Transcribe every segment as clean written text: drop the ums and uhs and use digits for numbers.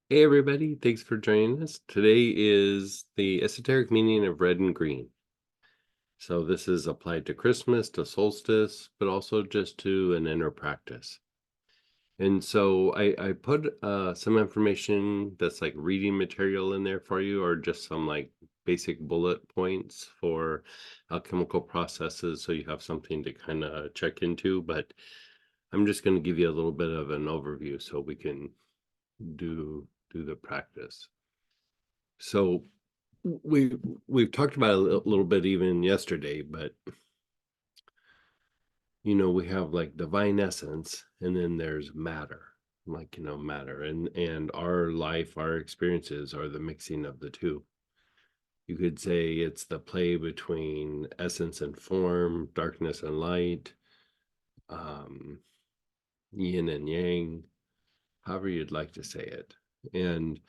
Hey everybody, thanks for joining us. Today is the esoteric meaning of red and green. So this is applied to Christmas, to solstice, but also just to an inner practice. And so I put some information that's like reading material in there for you, or just some like basic bullet points for alchemical processes, so you have something to kind of check into. But I'm just going to give you a little bit of an overview so we can do the practice. So we've talked about it a little bit even yesterday, but we have like divine essence, and then there's matter, like matter, and our life, our experiences are the mixing of the two. You could say it's the play between essence and form, darkness and light, um, yin and yang, however you'd like to say it. And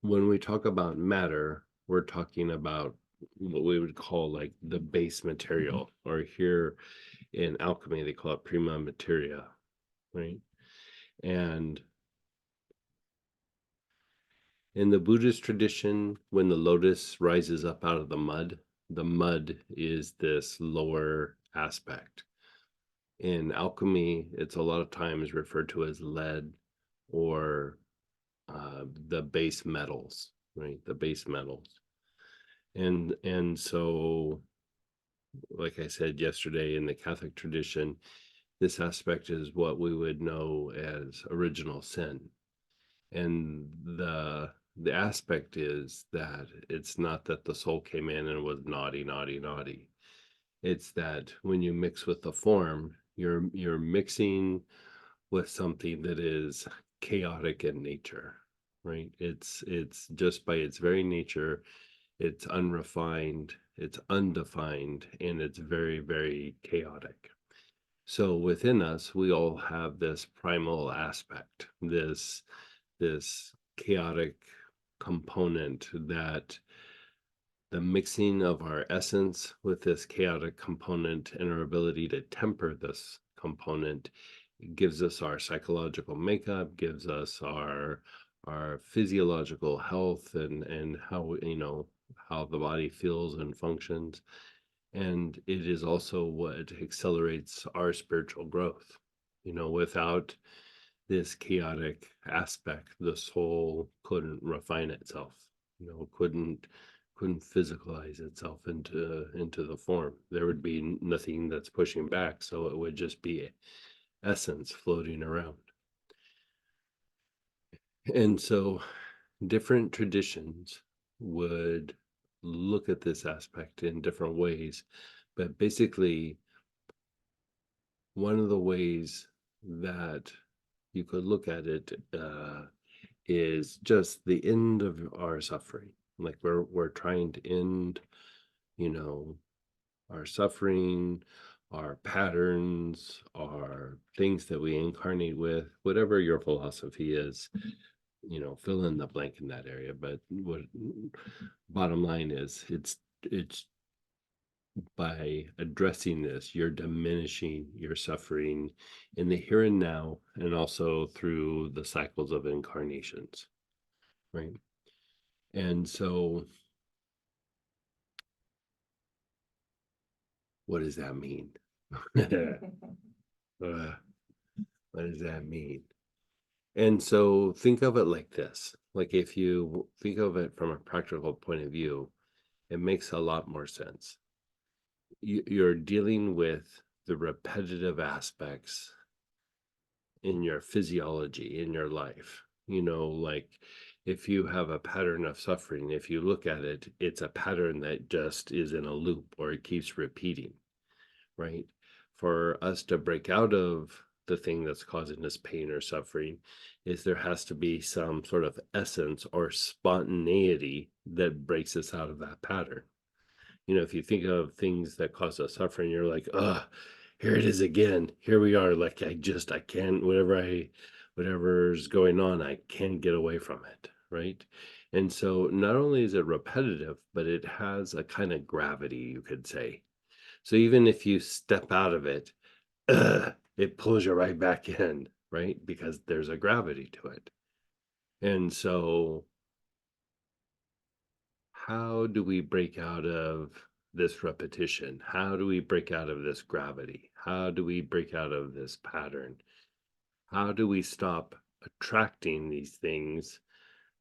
when we talk about matter, we're talking about what we would call like the base material, or here in alchemy, they call it prima materia, right? And in the Buddhist tradition, when the lotus rises up out of the mud is this lower aspect. In alchemy, it's a lot of times referred to as lead, or the base metals, right? The base metals. And so, like I said yesterday, in the Catholic tradition, this aspect is what we would know as original sin. And the aspect is that it's not that the soul came in and was naughty, naughty, naughty. It's that when you mix with the form, you're mixing with something that is chaotic in nature, right? It's just by its very nature, it's unrefined, it's undefined, and it's very, very chaotic. So within us, we all have this primal aspect, this chaotic component, that the mixing of our essence with this chaotic component and our ability to temper this component gives us our psychological makeup, gives us our physiological health, and how how the body feels and functions. And it is also what accelerates our spiritual growth. Without this chaotic aspect, the soul couldn't refine itself, couldn't physicalize itself into the form. There would be nothing that's pushing back, so it would just be essence floating around. And so different traditions would look at this aspect in different ways, but basically one of the ways that you could look at it is just the end of our suffering. Like we're trying to end, you know, our suffering, our patterns, our things that we incarnate with, whatever your philosophy is, fill in the blank in that area. But what bottom line is, it's by addressing this, you're diminishing your suffering in the here and now, and also through the cycles of incarnations, right? And so, what does that mean? Uh, what does that mean? And so, think of it like this: like, if you think of it from a practical point of view, it makes a lot more sense. You're dealing with the repetitive aspects in your physiology, in your life. Like, if you have a pattern of suffering, if you look at it, it's a pattern that just is in a loop, or it keeps repeating, right? For us to break out of the thing that's causing us pain or suffering, is there has to be some sort of essence or spontaneity that breaks us out of that pattern. If you think of things that cause us suffering, you're like, here it is again. Here we are. Like, I can't, whatever's going on, I can't get away from it. Right. And so not only is it repetitive, but it has a kind of gravity, you could say. So even if you step out of it, it pulls you right back in, right? Because there's a gravity to it. And so how do we break out of this repetition? How do we break out of this gravity? How do we break out of this pattern? How do we stop attracting these things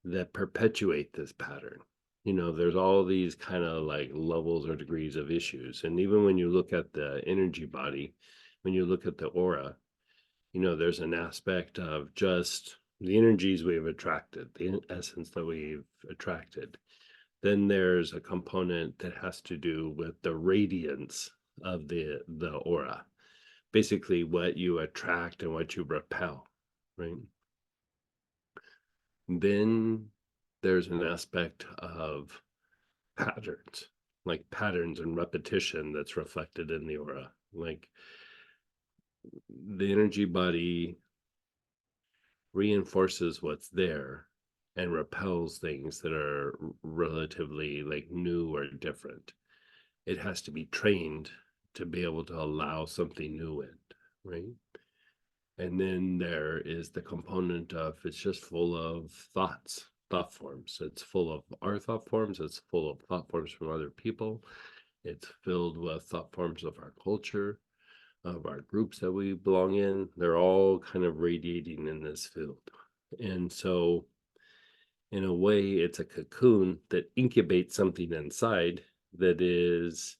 that perpetuate this pattern? There's all these kind of like levels or degrees of issues. And even when you look at the energy body, when you look at the aura, there's an aspect of just the energies we've attracted, the essence that we've attracted. Then there's a component that has to do with the radiance of the aura, basically what you attract and what you repel, right? Then there's an aspect of patterns, like patterns and repetition that's reflected in the aura. Like the energy body reinforces what's there and repels things that are relatively like new or different. It has to be trained to be able to allow something new in, right? And then there is the component of it's just full of thought forms. It's full of our thought forms, it's full of thought forms from other people, it's filled with thought forms of our culture, of our groups that we belong in. They're all kind of radiating in this field. And so, in a way, it's a cocoon that incubates something inside that is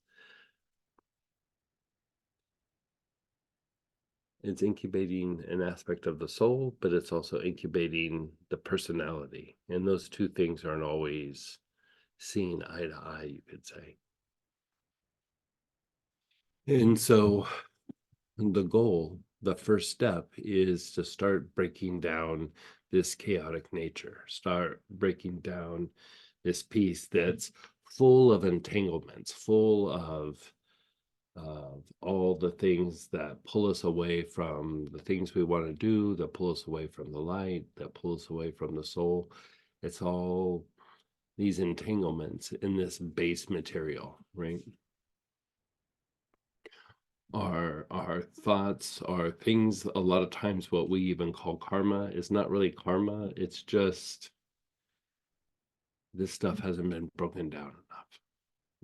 it's incubating an aspect of the soul, but it's also incubating the personality. And those two things aren't always seen eye to eye, you could say. And so the goal, the first step is to start breaking down this chaotic nature, start breaking down this piece that's full of entanglements, full of all the things that pull us away from the things we want to do, that pull us away from the light, that pull us away from the soul. It's all these entanglements in this base material, right? Our thoughts, our things, a lot of times what we even call karma is not really karma. It's just this stuff hasn't been broken down enough,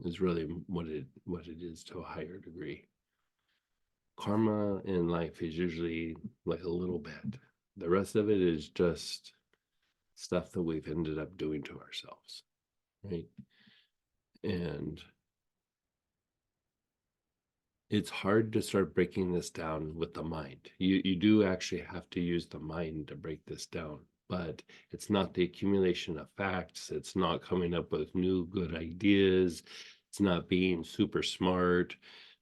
is really what it is to a higher degree. Karma in life is usually like a little bit. The rest of it is just stuff that we've ended up doing to ourselves, right? And it's hard to start breaking this down with the mind. You do actually have to use the mind to break this down, but it's not the accumulation of facts. It's not coming up with new good ideas. It's not being super smart.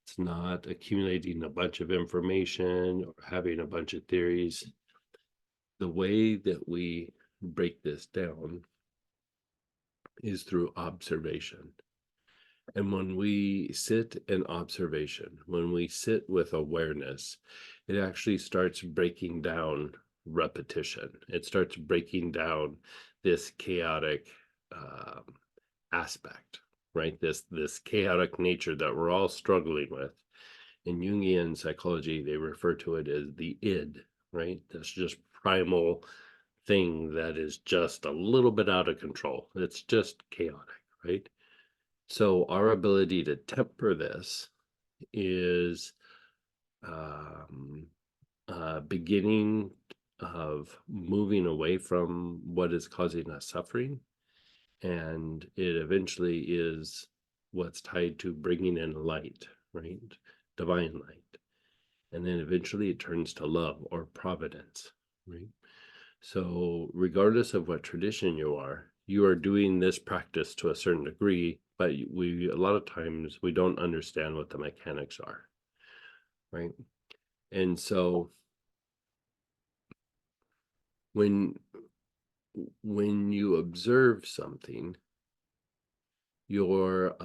It's not accumulating a bunch of information or having a bunch of theories. The way that we break this down is through observation. And when we sit in observation, when we sit with awareness, it actually starts breaking down repetition. It starts breaking down this chaotic um, aspect, right? This chaotic nature that we're all struggling with. In Jungian psychology, they refer to it as the id, right? That's just primal thing that is just a little bit out of control. It's just chaotic, right? So our ability to temper this is um, beginning of moving away from what is causing us suffering, and it eventually is what's tied to bringing in light, right? Divine light, and then eventually it turns to love or providence, right? So, regardless of what tradition you are doing this practice to a certain degree, but a lot of times we don't understand what the mechanics are, right? And so when when you observe something, you're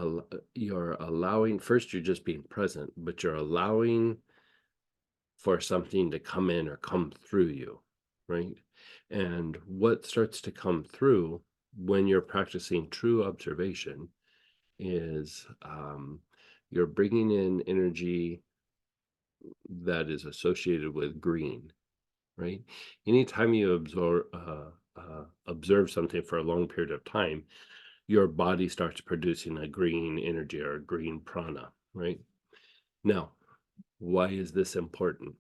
allowing, first you're just being present, but you're allowing for something to come in or come through you, right? And what starts to come through when you're practicing true observation is you're bringing in energy that is associated with green, right? Anytime you observe something for a long period of time, your body starts producing a green energy or a green prana, right? Now, why is this important?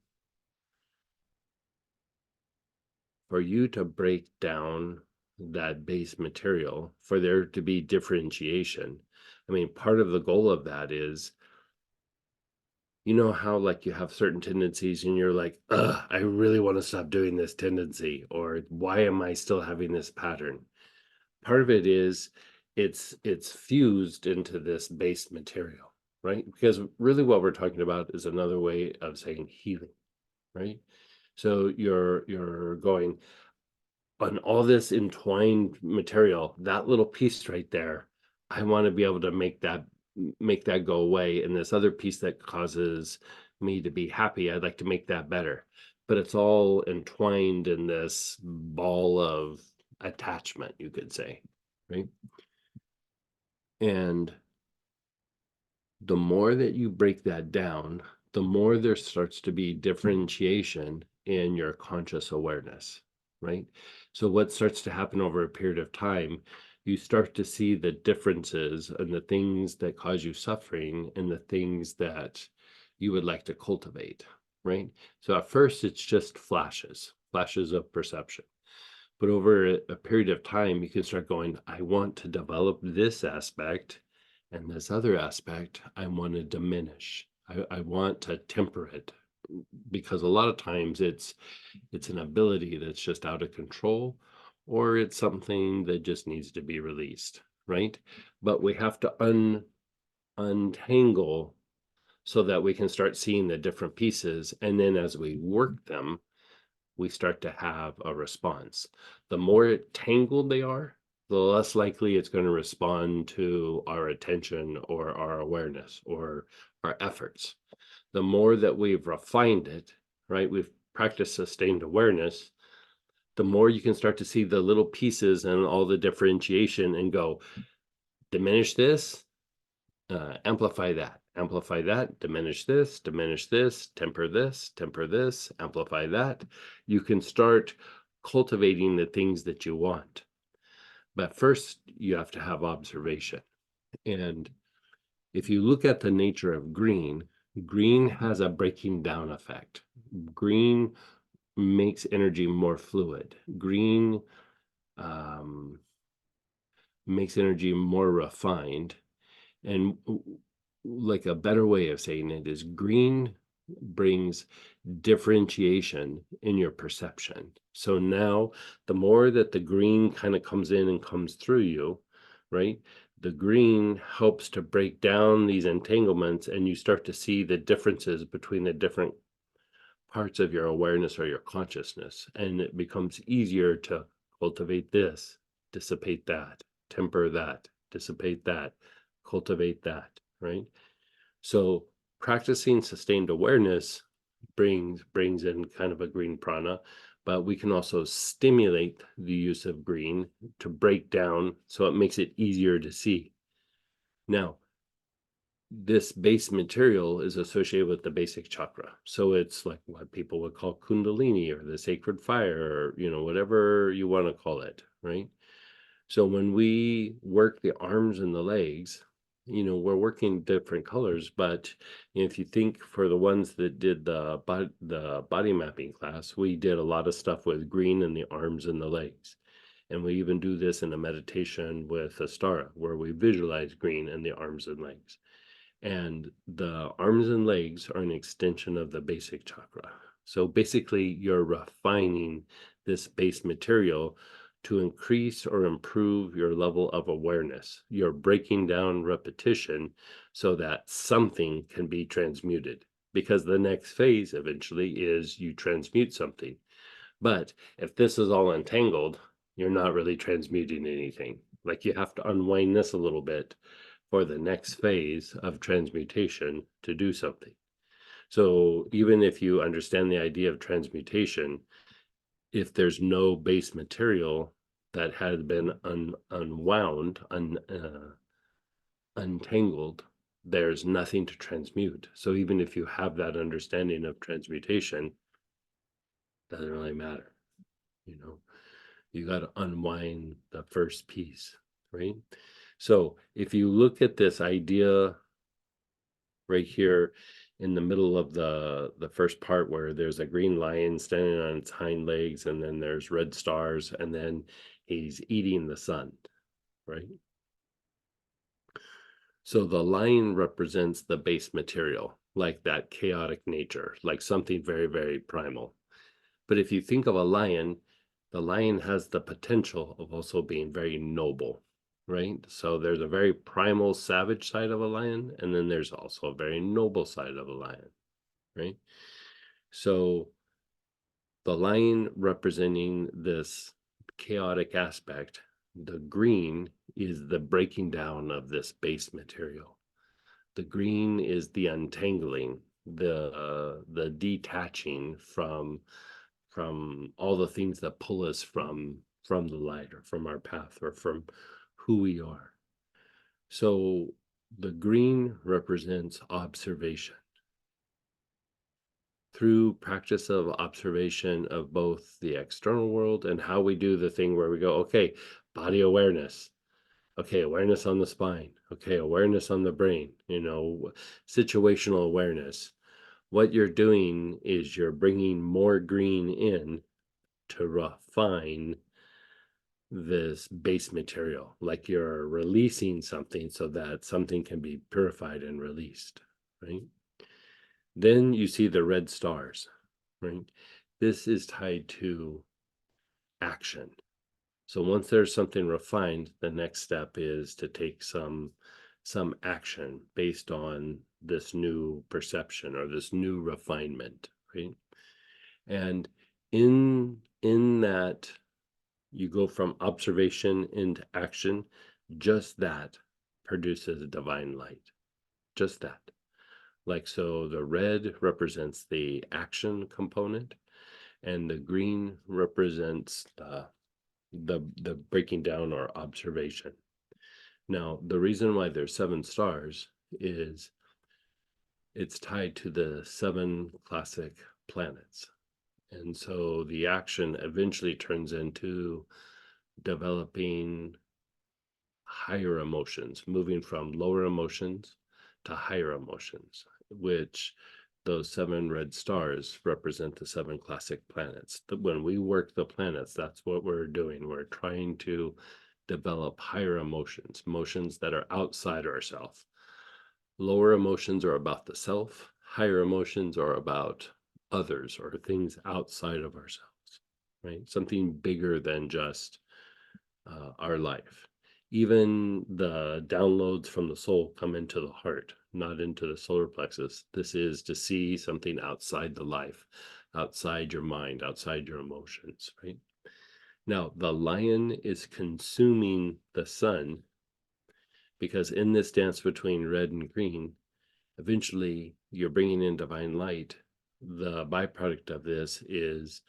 For you to break down that base material, for there to be differentiation. I mean, part of the goal of that is, you know how like you have certain tendencies and you're like, ugh, I really want to stop doing this tendency, or why am I still having this pattern? Part of it is it's fused into this base material, right? Because really what we're talking about is another way of saying healing, right? So you're going on all this entwined material, that little piece right there, I want to be able to make that go away. And this other piece that causes me to be happy, I'd like to make that better. But it's all entwined in this ball of attachment, you could say, right? And the more that you break that down, the more there starts to be differentiation in your conscious awareness, right? So, what starts to happen over a period of time, you start to see the differences and the things that cause you suffering and the things that you would like to cultivate, right? So, at first, it's just flashes of perception. But over a period of time, you can start going, I want to develop this aspect, and this other aspect, I want to diminish. I want to temper it because a lot of times it's an ability that's just out of control, or it's something that just needs to be released, right? But we have to untangle so that we can start seeing the different pieces. And then as we work them, we start to have a response. The more tangled they are, the less likely it's going to respond to our attention or our awareness or our efforts. The more that we've refined it, right, we've practiced sustained awareness, the more you can start to see the little pieces and all the differentiation and go, diminish this, amplify that, diminish this, temper this, amplify that. You can start cultivating the things that you want. But first, you have to have observation. And if you look at the nature of green, green has a breaking down effect. Green makes energy more fluid. Green makes energy more refined. And like a better way of saying it is green brings differentiation in your perception. So now the more that the green kind of comes in and comes through you, right? The green helps to break down these entanglements and you start to see the differences between the different parts of your awareness or your consciousness. And it becomes easier to cultivate this, dissipate that, temper that, dissipate that, cultivate that, right? So practicing sustained awareness brings in kind of a green prana, but we can also stimulate the use of green to break down so it makes it easier to see. Now, this base material is associated with the basic chakra. So it's like what people would call kundalini or the sacred fire, or whatever you want to call it, right? So when we work the arms and the legs, we're working different colors, but if you think for the ones that did the body mapping class, we did a lot of stuff with green in the arms and the legs. And we even do this in a meditation with Astara, where we visualize green in the arms and legs. And the arms and legs are an extension of the basic chakra. So basically, you're refining this base material to increase or improve your level of awareness. You're breaking down repetition so that something can be transmuted. Because the next phase eventually is you transmute something. But if this is all entangled, you're not really transmuting anything. Like you have to unwind this a little bit for the next phase of transmutation to do something. So even if you understand the idea of transmutation, if there's no base material that has been unwound, untangled, there's nothing to transmute. So even if you have that understanding of transmutation, doesn't really matter, you know. You got to unwind the first piece, right? So if you look at this idea right here in the middle of the first part where there's a green lion standing on its hind legs, and then there's red stars, and then he's eating the sun, right? So the lion represents the base material, like that chaotic nature, like something very, very primal. But if you think of a lion, the lion has the potential of also being very noble, right? So there's a very primal, savage side of a lion, and then there's also a very noble side of a lion, right? So the lion representing this chaotic aspect, the green is the breaking down of this base material. The green is the untangling, the detaching from all the things that pull us from the light, or from our path, or from who we are. So the green represents observation. Through practice of observation of both the external world and how we do the thing where we go, okay, body awareness, okay, awareness on the spine, okay, awareness on the brain, situational awareness. What you're doing is you're bringing more green in to refine this base material, like you're releasing something so that something can be purified and released, right? Then you see the red stars, right? This is tied to action. So once there's something refined, the next step is to take some action based on this new perception or this new refinement, right? And in that, you go from observation into action. Just that produces divine light. Just that. Like, so the red represents the action component, and the green represents the breaking down or observation. Now, the reason why there's 7 stars is it's tied to the 7 classic planets. And so the action eventually turns into developing higher emotions, moving from lower emotions to higher emotions, which those 7 red stars represent the 7 classic planets. When we work the planets, that's what we're doing. We're trying to develop higher emotions, emotions that are outside ourselves. Lower emotions are about the self, higher emotions are about others or things outside of ourselves, right? Something bigger than just our life. Even the downloads from the soul come into the heart, not into the solar plexus. This is to see something outside the life, outside your mind, outside your emotions, right? Now, the lion is consuming the sun, because in this dance between red and green, eventually you're bringing in divine light. The byproduct of this is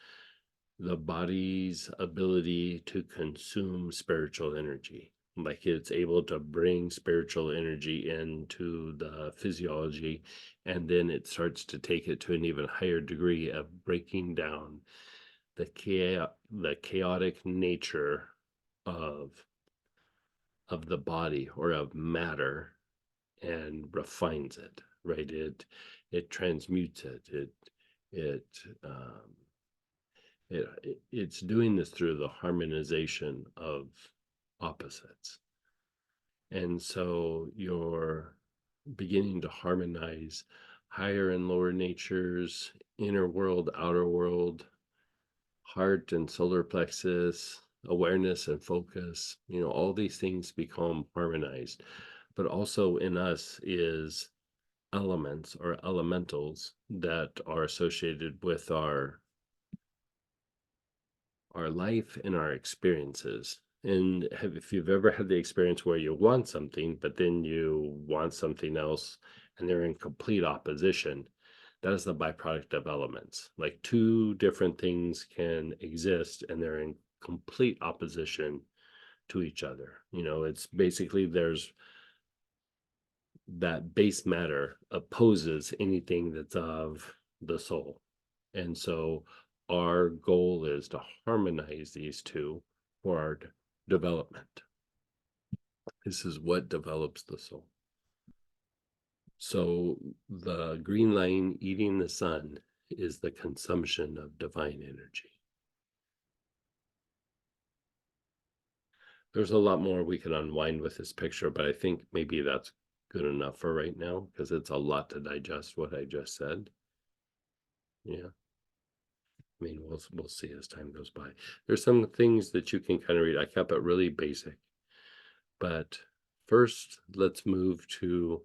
the body's ability to consume spiritual energy. Like, it's able to bring spiritual energy into the physiology, and then it starts to take it to an even higher degree of breaking down the chaotic nature of the body or of matter, and refines it, right? It transmutes it. It it's doing this through the harmonization of opposites. And so you're beginning to harmonize higher and lower natures, inner world, outer world, heart and solar plexus, awareness and focus. All these things become harmonized. But also in us is elements or elementals that are associated with our life and our experiences. And if you've ever had the experience where you want something, but then you want something else, and they're in complete opposition, that is the byproduct of elements. Like, 2 different things can exist and they're in complete opposition to each other. It's basically, there's that base matter opposes anything that's of the soul. And so our goal is to harmonize these 2 for our development. This is what develops the soul. So the green line eating the sun is the consumption of divine energy. There's a lot more we can unwind with this picture, but I think maybe that's good enough for right now because it's a lot to digest what I just said. Yeah. I mean, we'll see as time goes by. There's some things that you can kind of read. I kept it really basic. But first, let's move to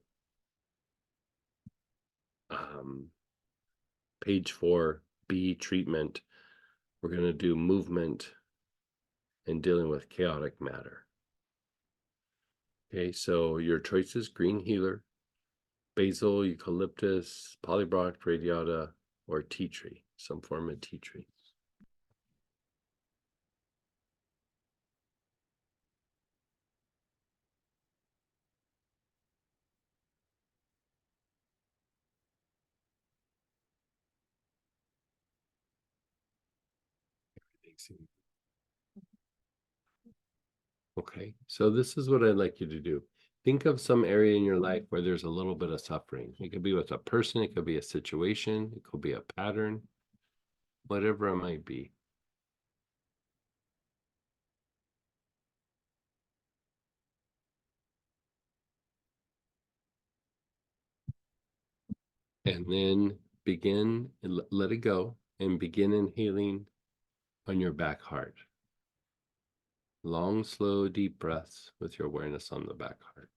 page 4B, treatment. We're going to do movement and dealing with chaotic matter. Okay, so your choice is green healer, basil, eucalyptus, polybroch, radiata, or tea tree, some form of tea tree. Okay, so this is what I'd like you to do. Think of some area in your life where there's a little bit of suffering. It could be with a person, it could be a situation, it could be a pattern, whatever it might be. And then begin, and let it go, and begin inhaling on your back heart. Long, slow, deep breaths with your awareness on the back heart.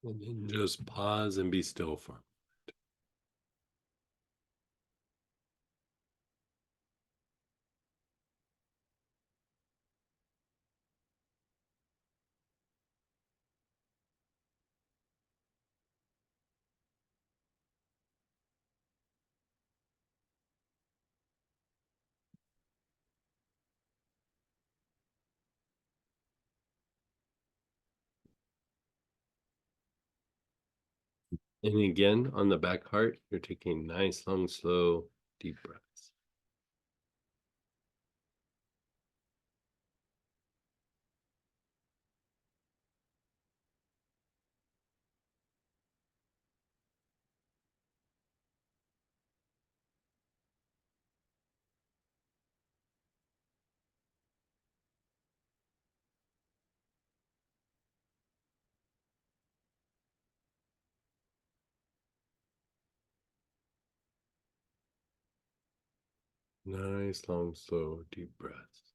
And then just pause and be still for a moment. And again, on the back heart, you're taking nice, long, slow, deep breaths. Nice, long, slow, deep breaths.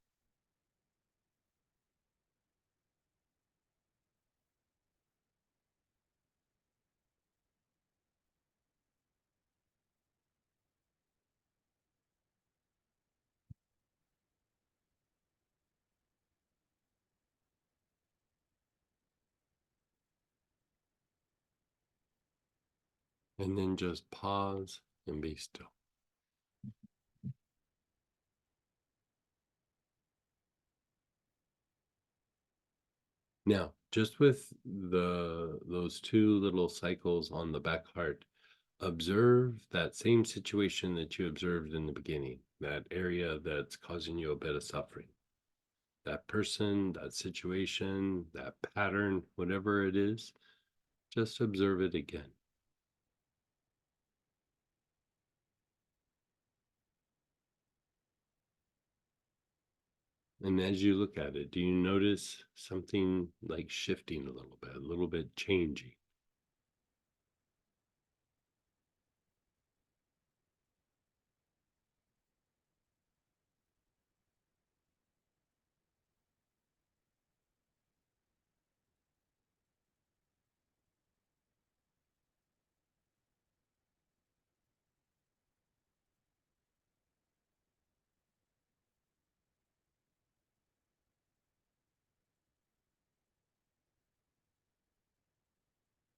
And then just pause and be still. Now, just with those two little cycles on the back heart, observe that same situation that you observed in the beginning, that area that's causing you a bit of suffering. That person, that situation, that pattern, whatever it is, just observe it again. And as you look at it, do you notice something like shifting a little bit changing?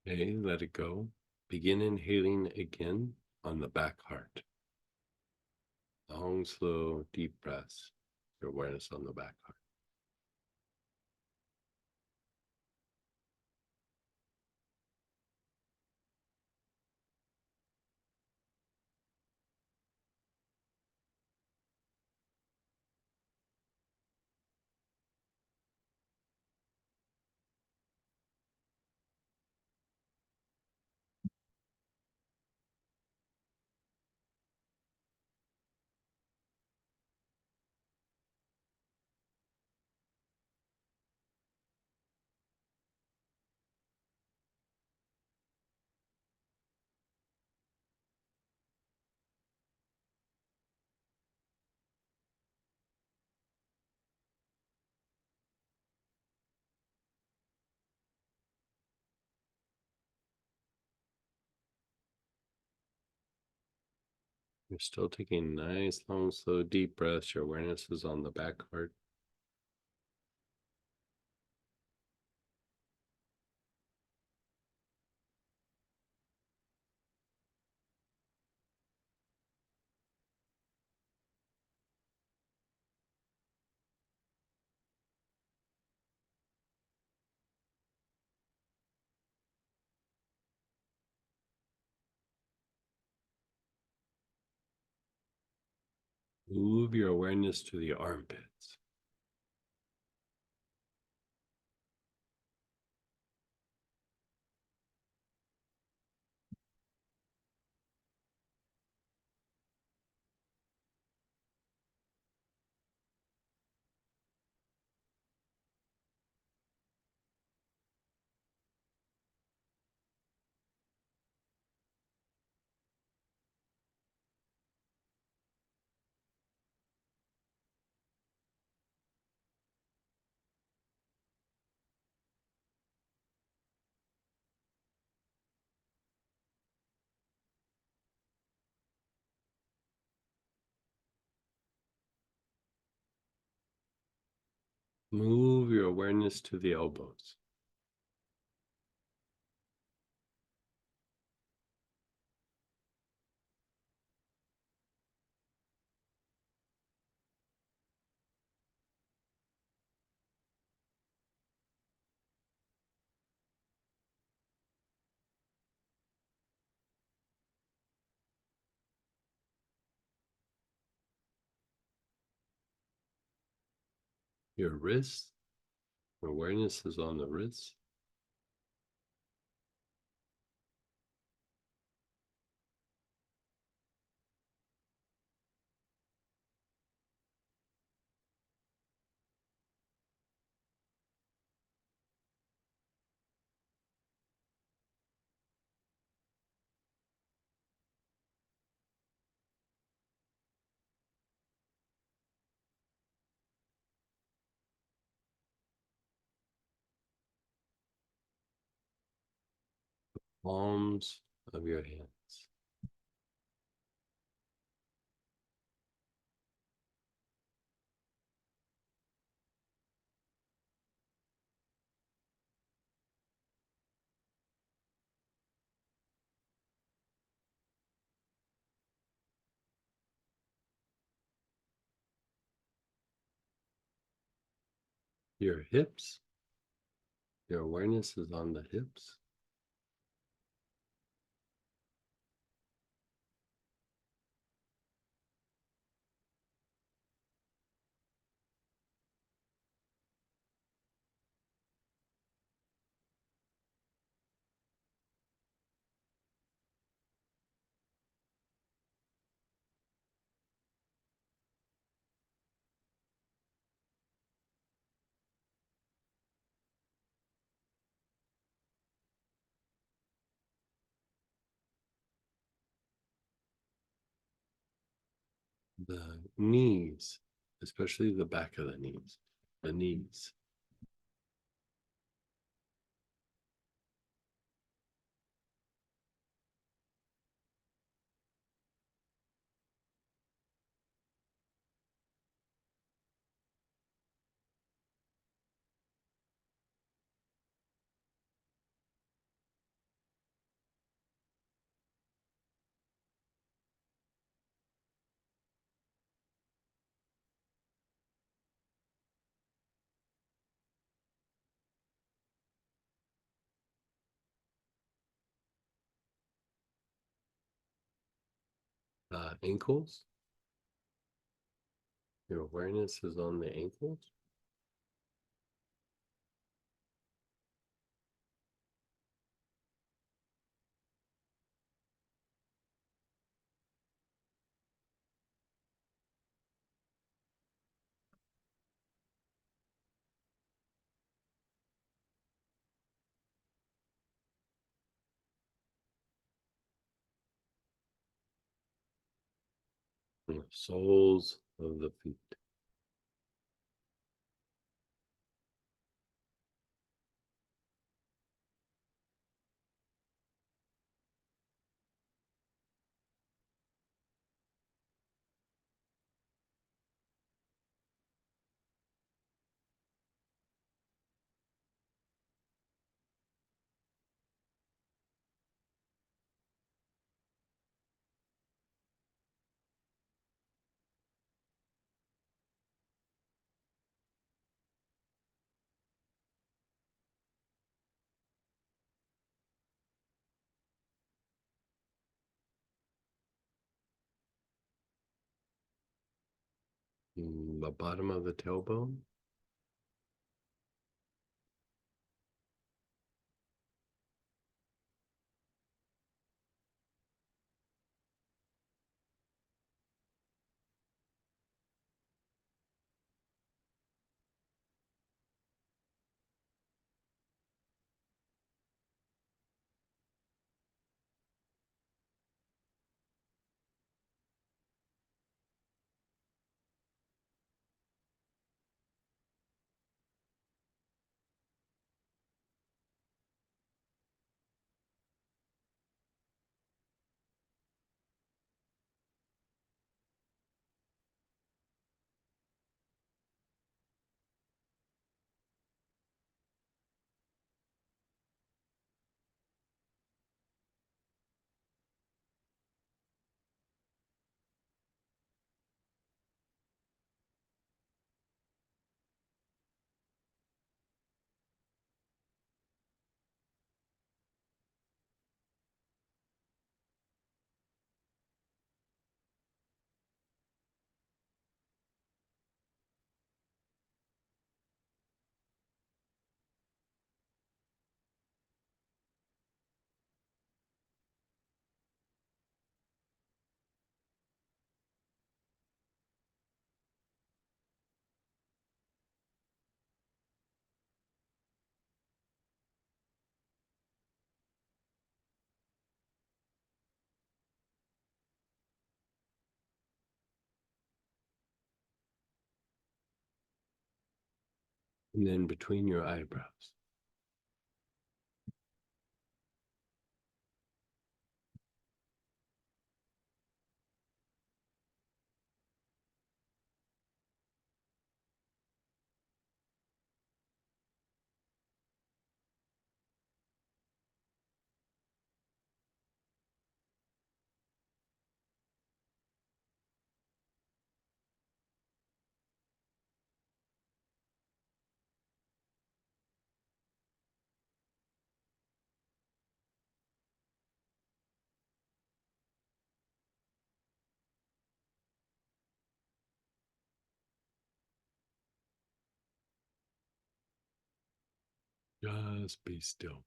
Okay, let it go. Begin inhaling again on the back heart. Long, slow, deep breaths. Your awareness on the back heart. You're still taking nice, long, slow, deep breaths. Your awareness is on the back heart. Move your awareness to the armpits. Move your awareness to the elbows. Your wrists. Awareness is on the wrists. Palms of your hands. Your hips. Your awareness is on the hips. The knees, especially the back of the knees. The knees. Ankles. Your awareness is on the ankles. The soles of the feet. The bottom of the tailbone. And then between your eyebrows. Just be still.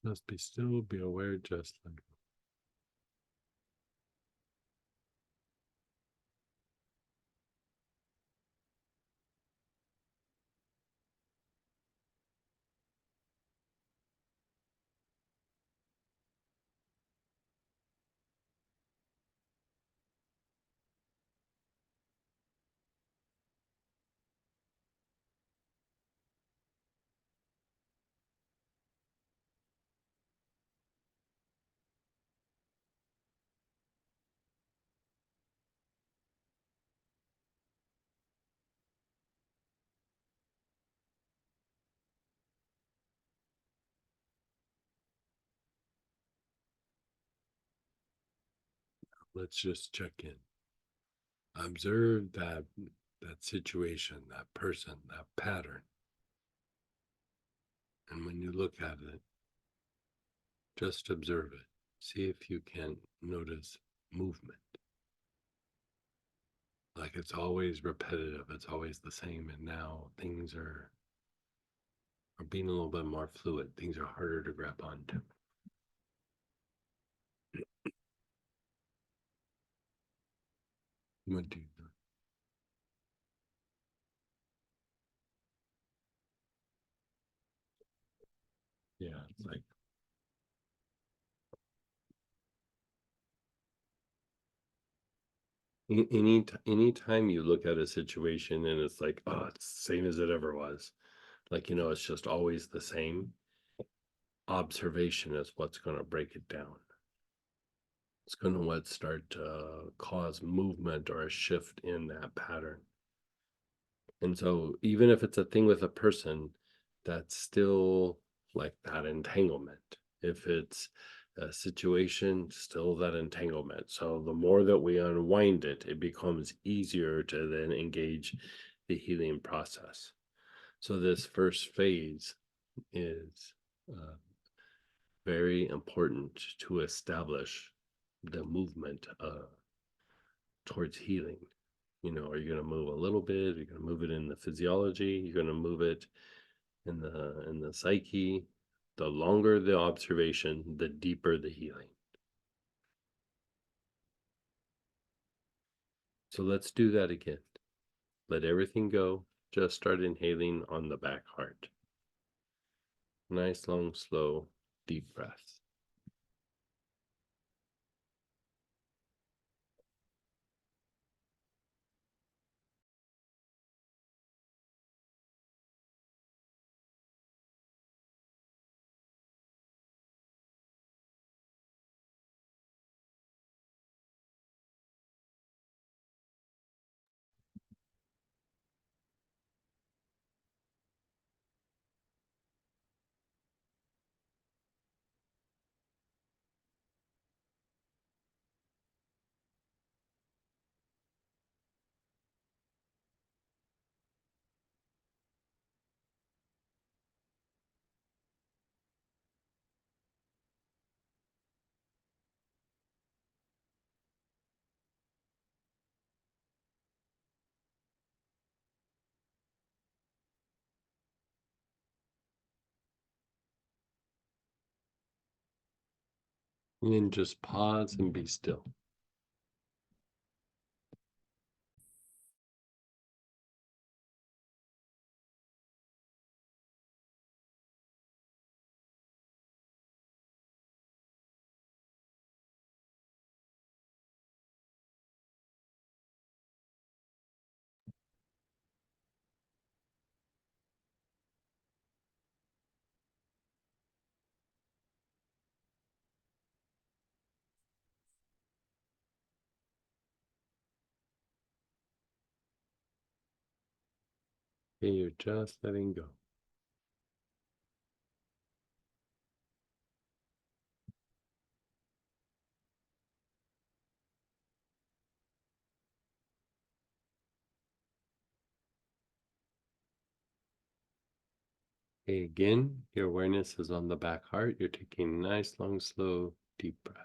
Just be still, be aware, just like Let's just check in. Observe that situation, that person, that pattern. And when you look at it, just observe it. See if you can notice movement. Like it's always repetitive, it's always the same, and now things are being a little bit more fluid. Things are harder to grab onto. What do you know? Yeah, it's like anytime you look at a situation and it's like, oh, it's the same as it ever was. Like, it's just always the same. Observation is what's going to break it down. It's going to what start to cause movement or a shift in that pattern. And so even if it's a thing with a person, that's still like that entanglement. If it's a situation, still that entanglement. So the more that we unwind it, it becomes easier to then engage the healing process. So this first phase is very important to establish the movement towards healing. Are you going to move a little bit? Are you going to move it in the physiology? You're going to move it in the psyche. The longer the observation, the deeper the healing. So let's do that again. Let everything go. Just start inhaling on the back heart. Nice, long, slow, deep breaths. And then just pause and be still. And you're just letting go. Okay, again, your awareness is on the back heart. You're taking nice, long, slow, deep breaths.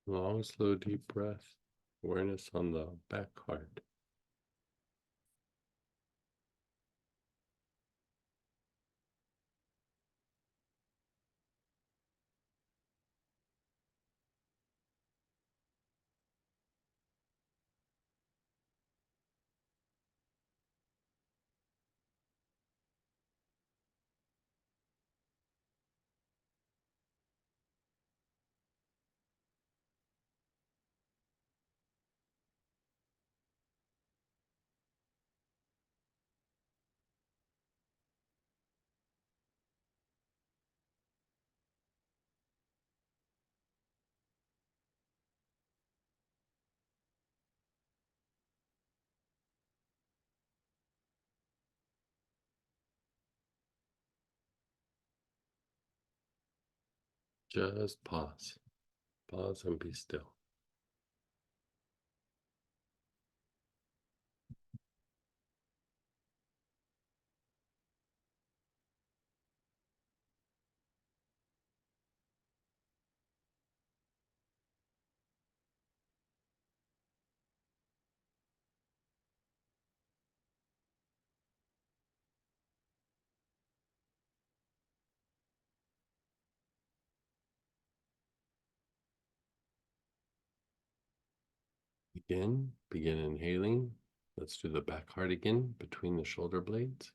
Long, slow, deep breath. Awareness on the back heart. Just pause. Pause and be still. Begin inhaling. Let's do the back heart again between the shoulder blades.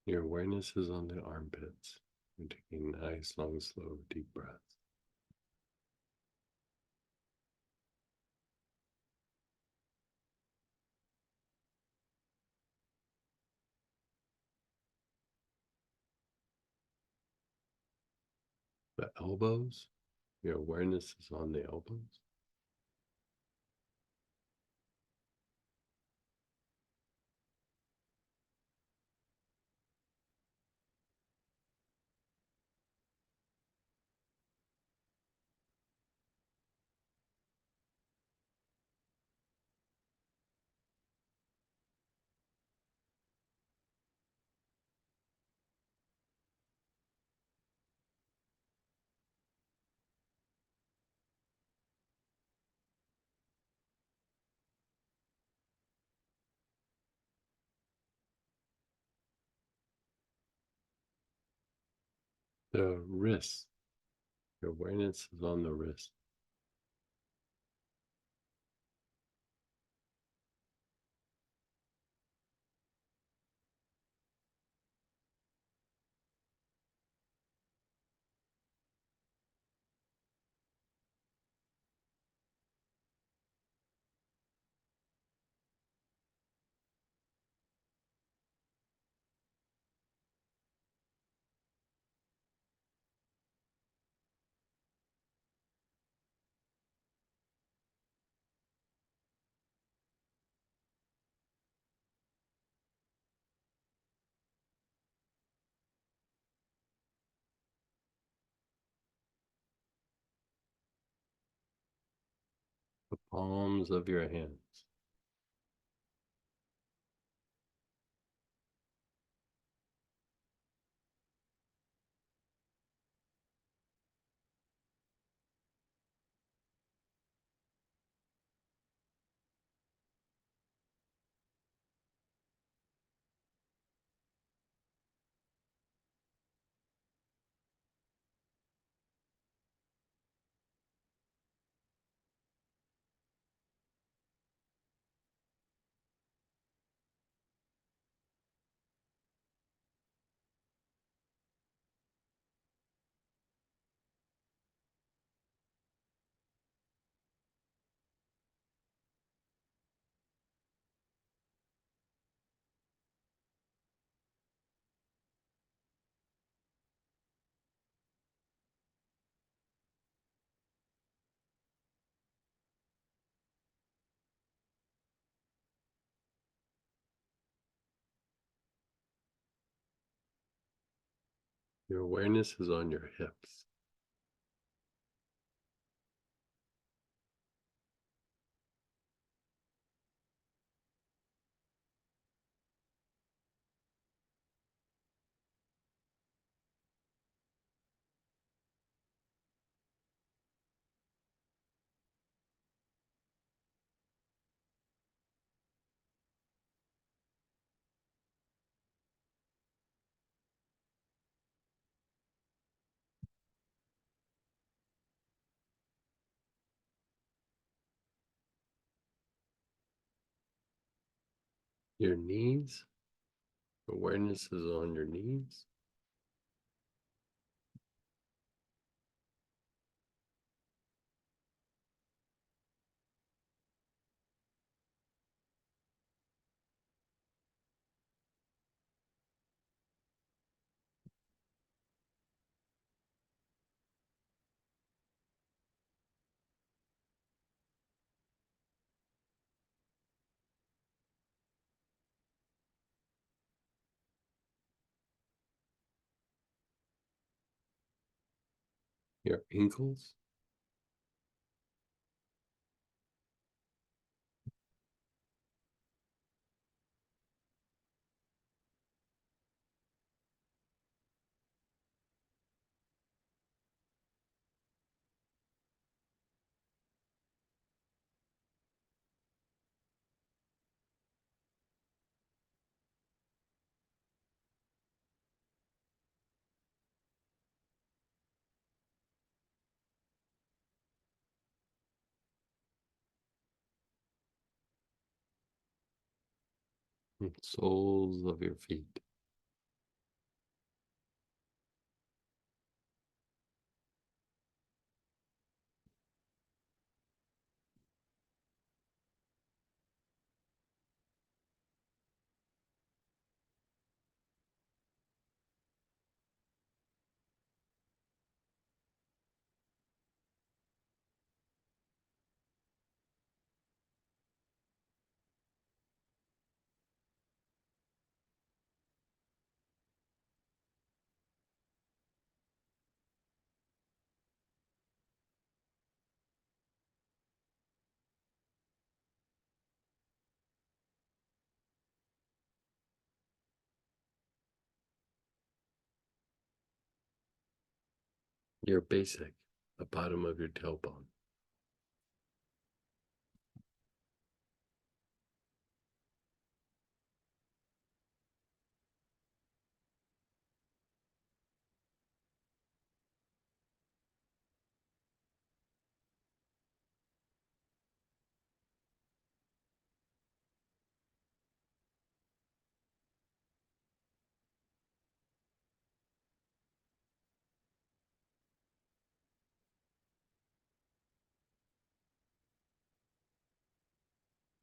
Your awareness is on the armpits. You're taking nice, long, slow, deep breaths. The elbows, your awareness is on the elbows. The wrists, your awareness is on the wrist. The palms of your hands. Your awareness is on your hips. Your knees. Awareness is on your knees. Your ankles. And soles of your feet. Your basic, the bottom of your tailbone.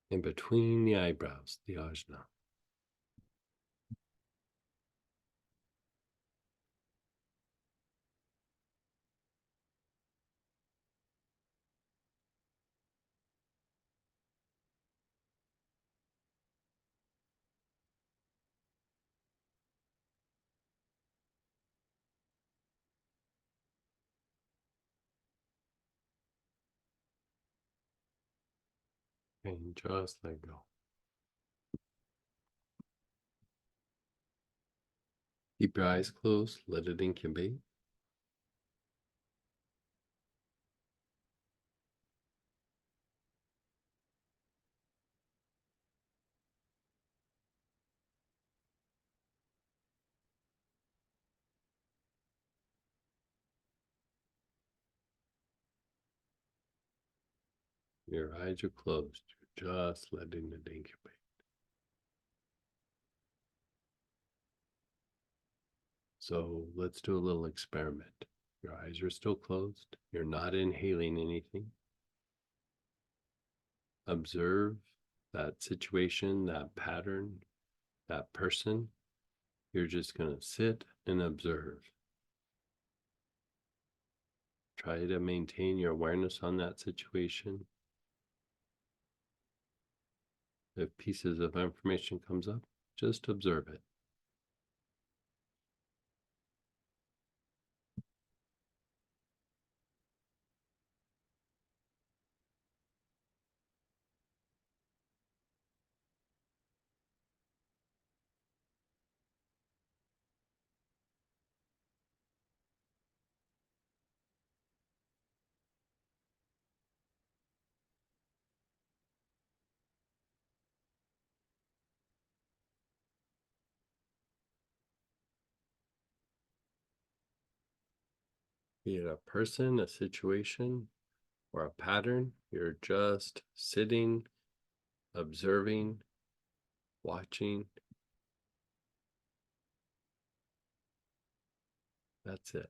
And between the eyebrows, the ajna. And just let go. Keep your eyes closed, let it incubate. Your eyes are closed. You're just letting it incubate. So let's do a little experiment. Your eyes are still closed. You're not inhaling anything. Observe that situation, that pattern, that person. You're just going to sit and observe. Try to maintain your awareness on that situation. If pieces of information comes up, just observe it. Be it a person, a situation, or a pattern. You're just sitting, observing, watching. That's it.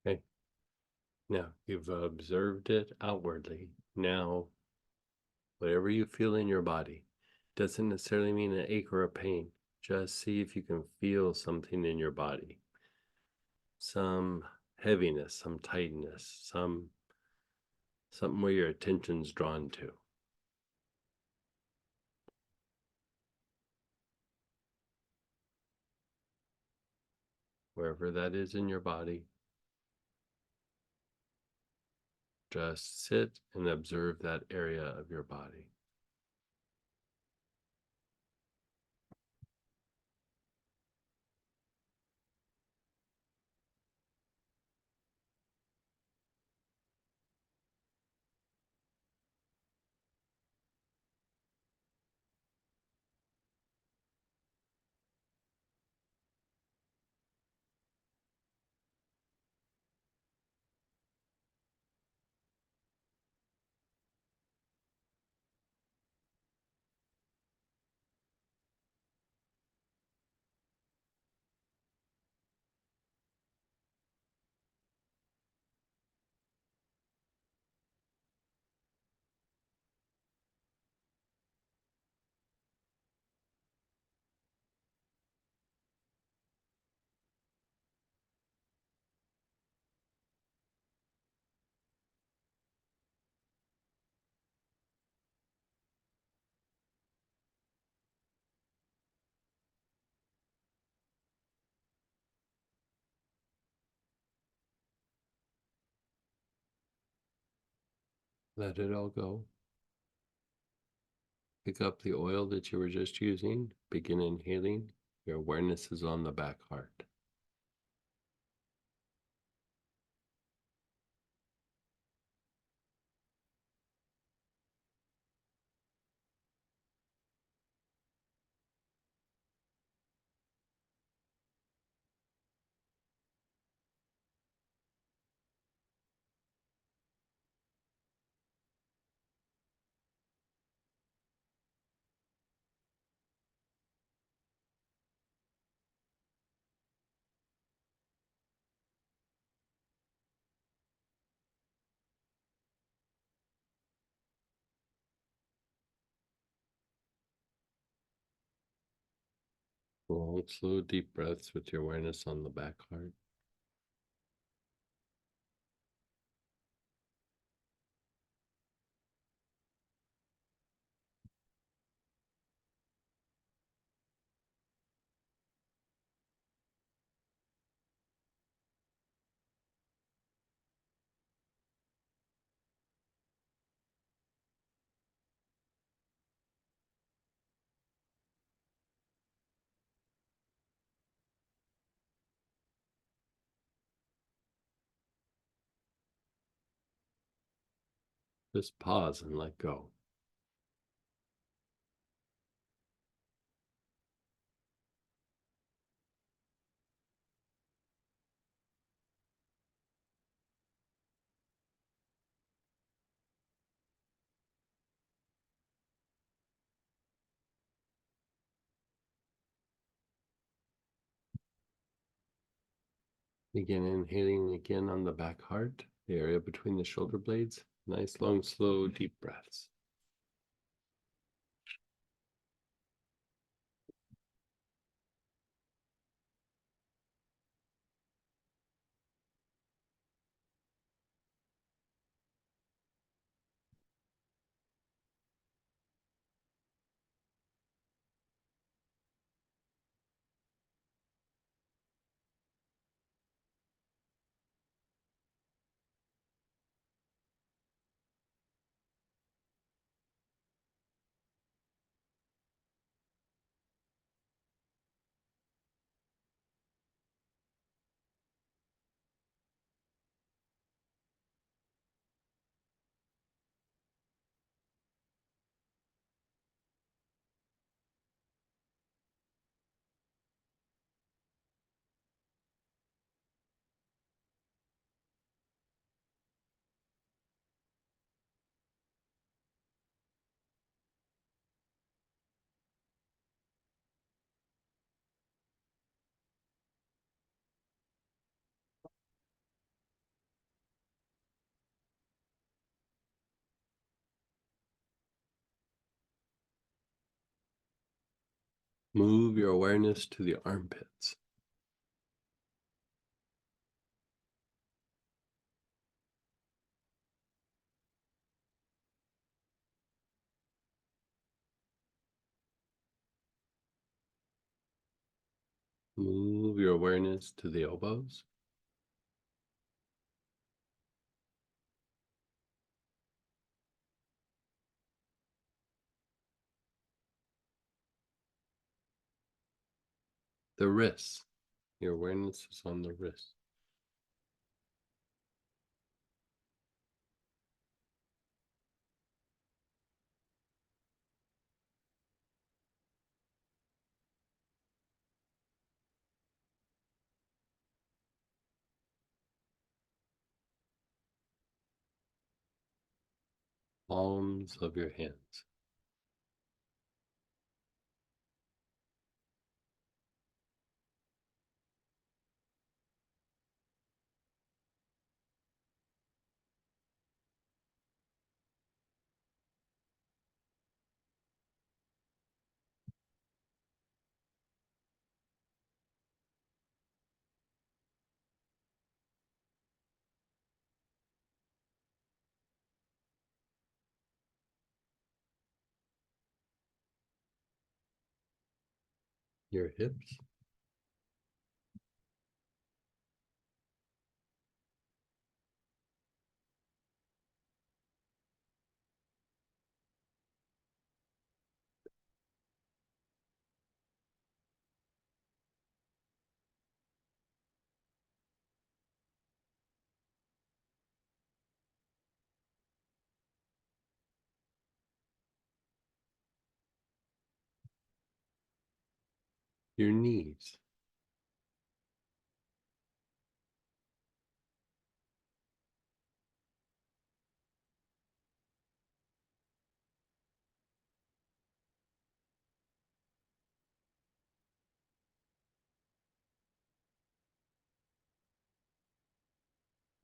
Okay. Now you've observed it outwardly. Now, whatever you feel in your body doesn't necessarily mean an ache or a pain. Just see if you can feel something in your body, some heaviness, some tightness, something where your attention's drawn to. Wherever that is in your body, just sit and observe that area of your body. Let it all go. Pick up the oil that you were just using. Begin inhaling. Your awareness is on the back heart. Long, slow, deep breaths with your awareness on the back heart. Just pause and let go. Begin inhaling again on the back heart, the area between the shoulder blades. Nice, long, slow, deep breaths. Move your awareness to the armpits. Move your awareness to the elbows. The wrists. Your awareness is on the wrist. Palms of your hands. Your hips. Your knees.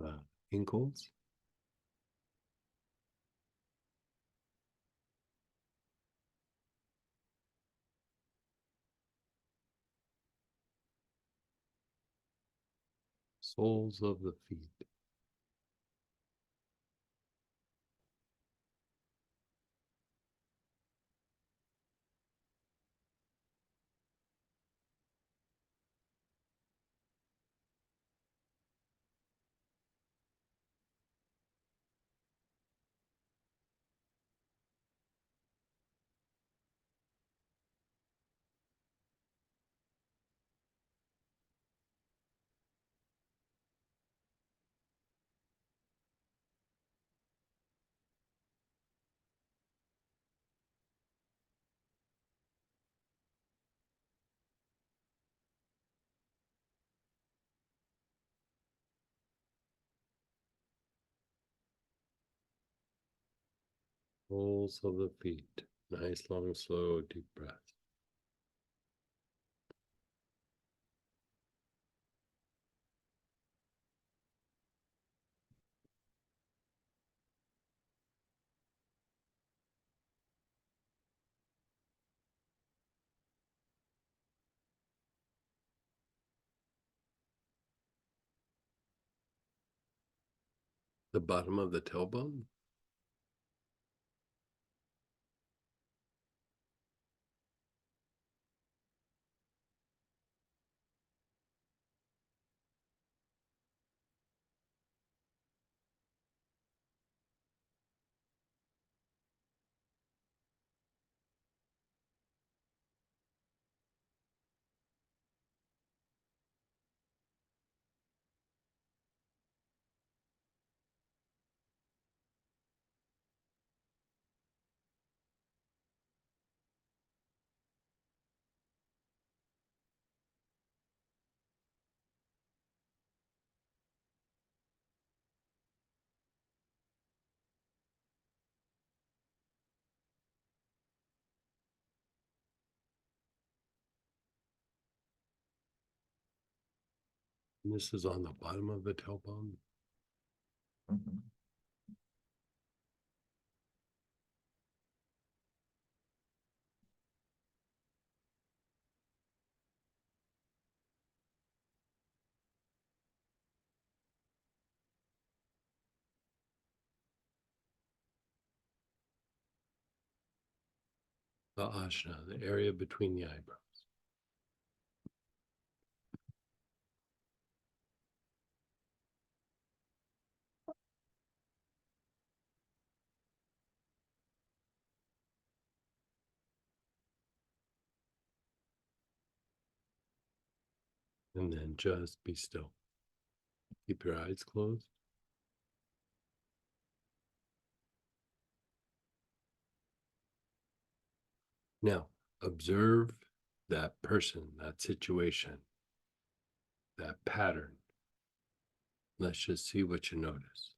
uh, Ankles. Soles of the feet. Soles of the feet. Nice, long, slow, deep breath. The bottom of the tailbone. And this is on the bottom of the tailbone. The ajna, the area between the eyebrows. And then just be still. Keep your eyes closed. Now, observe that person, that situation, that pattern. Let's just see what you notice.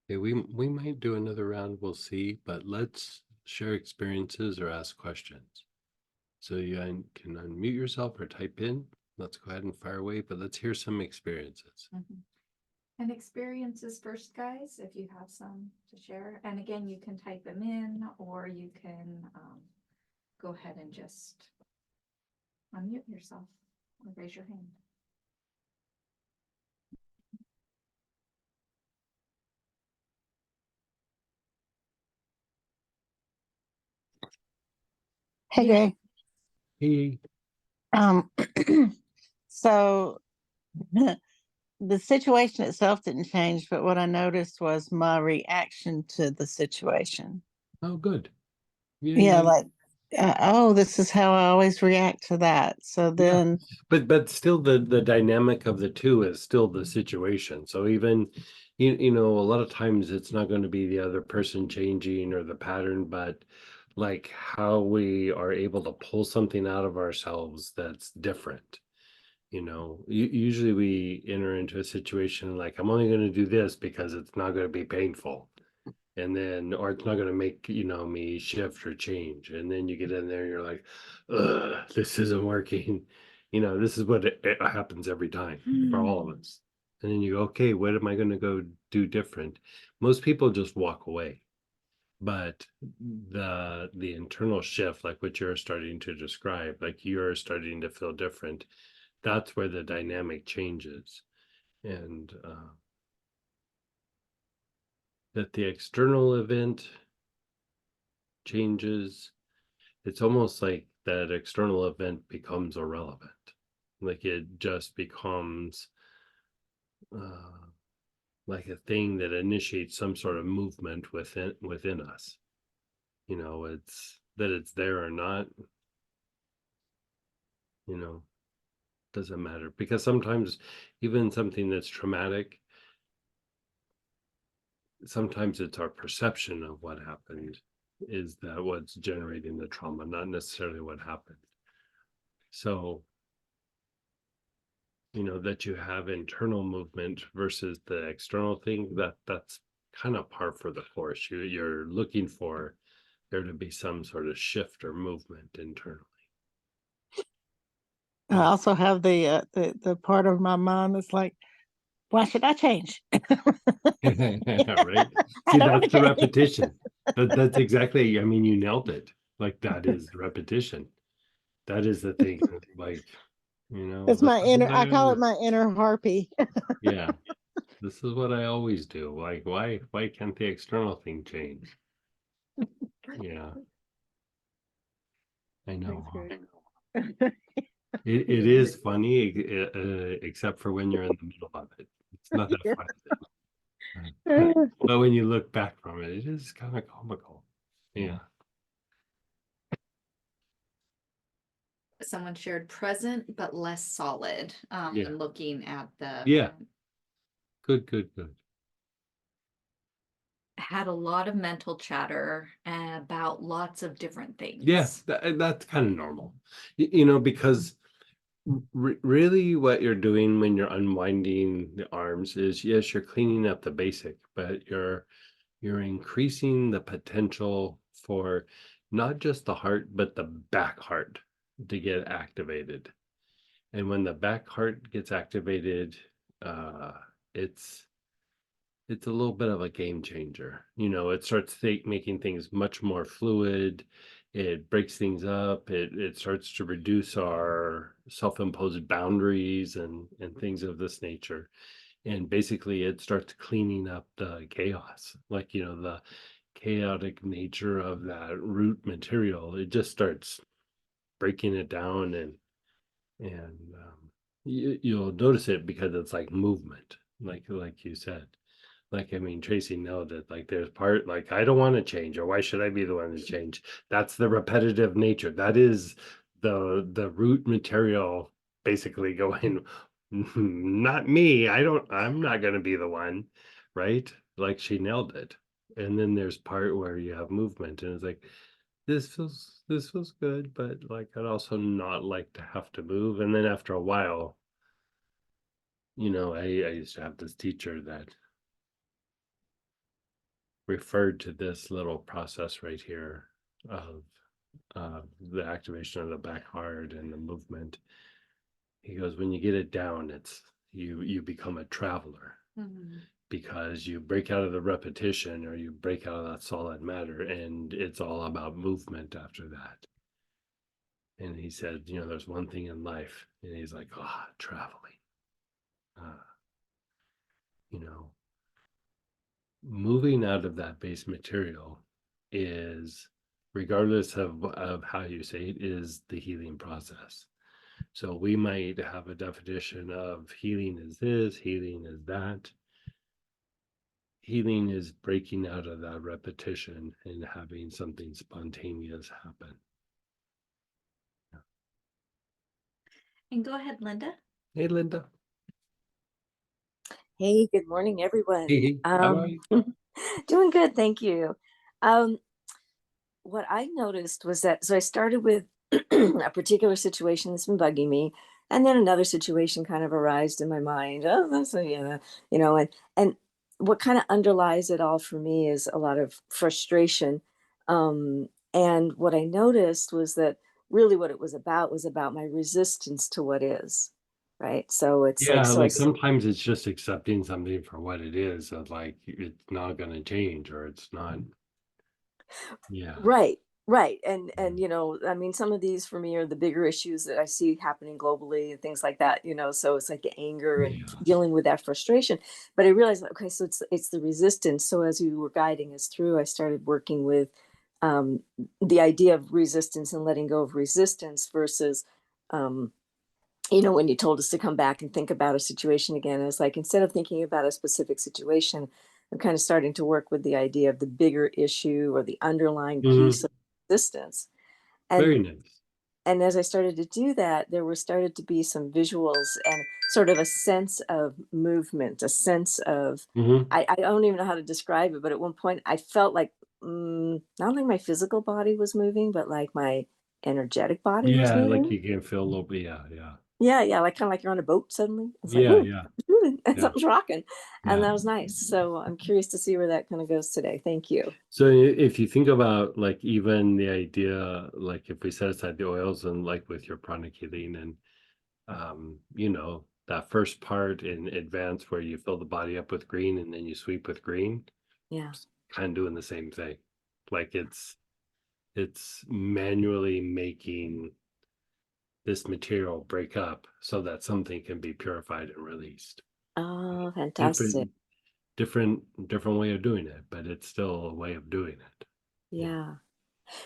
Okay, we might do another round, we'll see, but let's share experiences or ask questions. So you can unmute yourself or type in. Let's go ahead and fire away, but let's hear some experiences. And experiences first, guys, if you have some to share. And again, you can type them in, or you can go ahead and just unmute yourself or raise your hand. Hey, Greg. Hey, So the situation itself didn't change, but what I noticed was my reaction to the situation. oh, good. Yeah, like, oh, this is how I always react to that. So then, but still the dynamic of the two is still the situation. So even you know, a lot of times it's not going to be the other person changing or the pattern, but like how we are able to pull something out of ourselves that's different. You know, usually we enter into a situation like, I'm only going to do this because it's not going to be painful, and then or it's not going to make, you know, me shift or change, and then you get in there and you're like, ugh, this isn't working. You know, this is what it happens every time for all of us. And then you go, okay, what am I going to go do different? Most people just walk away, but the internal shift, like what you're starting to describe, like you're starting to feel different, that's where the dynamic changes. And that the external event changes, it's almost like that external event becomes irrelevant. Like it just becomes uh, like a thing that initiates some sort of movement within us. You know, it's that it's there or not, you know, doesn't matter, because sometimes even something that's traumatic, sometimes it's our perception of what happened is that what's generating the trauma, not necessarily what happened. So, that you have internal movement versus the external thing, that's kind of par for the course. You're looking for there to be some sort of shift or movement internally. I also have the part of my mind that's like, why should I change? Right? I See, don't want that's to the change. repetition. That's exactly, I mean, you nailed it. Like that is the repetition. That is the thing. Like, It's this my is what inner, I I call it always, my inner harpy. yeah, this is what I always do. Like, why can't the external thing change? Yeah, I know. It is funny, except for when you're in the middle of it. It's not that funny. But when you look back from it, it is kind of comical. Yeah. Someone shared present but less solid, Yeah. and looking at the Yeah. Good. had a lot of mental chatter about lots of different things. Yes, that's kind of normal. Because really what you're doing when you're unwinding the arms is, yes, you're cleaning up the basic, but you're increasing the potential for not just the heart, but the back heart to get activated. And when the back heart gets activated, uh, it's it's a little bit of a game changer. It starts making things much more fluid. It breaks things up. It starts to reduce our self-imposed boundaries and things of this nature. And basically, it starts cleaning up the chaos, like the chaotic nature of that root material. It just starts breaking it down, and you'll notice it because it's like movement, like you said. Like, I mean, Tracy nailed it. Like, there's part like I don't want to change, or why should I be the one to change? That's the repetitive nature. That is the root material basically going, not me. I'm not gonna be the one, right? Like she nailed it. And then there's part where you have movement, and it's like, this feels good, but like I'd also not like to have to move. And then after a while, I used to have this teacher that referred to this little process right here of the activation of the back heart and the movement. He goes, when you get it down, it's you become a traveler because you break out of the repetition or you break out of that solid matter, and it's all about movement after that. And he said, there's one thing in life, and he's like, traveling. Uh, you know, moving out of that base material is, regardless of how you say it, is the healing process. So we might have a definition of healing is this, healing is that. Healing is breaking out of that repetition and having something spontaneous happen. And go ahead, Linda. Hey, Linda. Hey, good morning, everyone. Hey, how are you? Doing good, thank you. Um, what I noticed was that, so I started with a particular situation that's been bugging me, and then another situation kind of arose in my mind. Oh, that's a, yeah, and what kind of underlies it all for me is a lot of frustration. And what I noticed was that really what it was about my resistance to what is, right? So it's like, Yeah, so like sometimes it's just accepting something for what it is, of like it's not going to change or it's not. Yeah. right. And Mm. I mean, some of these for me are the bigger issues that I see happening globally and things like that, so it's like the anger and Yeah. dealing with that frustration. But I realized, okay, so it's the resistance. So as you were guiding us through, I started working with um the idea of resistance and letting go of resistance versus um when you told us to come back and think about a situation again, it's like, instead of thinking about a specific situation, I'm kind of starting to work with the idea of the bigger issue or the underlying Mhm. piece of resistance. Very And nice. and as I started to do that, there were started to be some visuals and sort of a sense of movement, a sense of, Hmm. I don't even know how to describe it, but at one point I felt like not like my physical body was moving, but like my energetic body was Yeah, like moving. you can feel a little bit. Yeah, yeah, Yeah, like kind of like you're on a boat suddenly. It's like, yeah, oh, yeah, it's moving and yeah, something's rocking. And yeah. that was nice. So I'm curious to see where that kind of goes today. Thank you. So if you think about like even the idea, like if we set aside the oils and like with your pranic healing and you know, that first part in advance where you fill the body up with green and then you sweep with green, Yeah. kind of doing the same thing. Like it's manually making this material break up so that something can be purified and released. Oh, fantastic. Different different way of doing it, but it's still a way of doing it. Yeah. Yeah.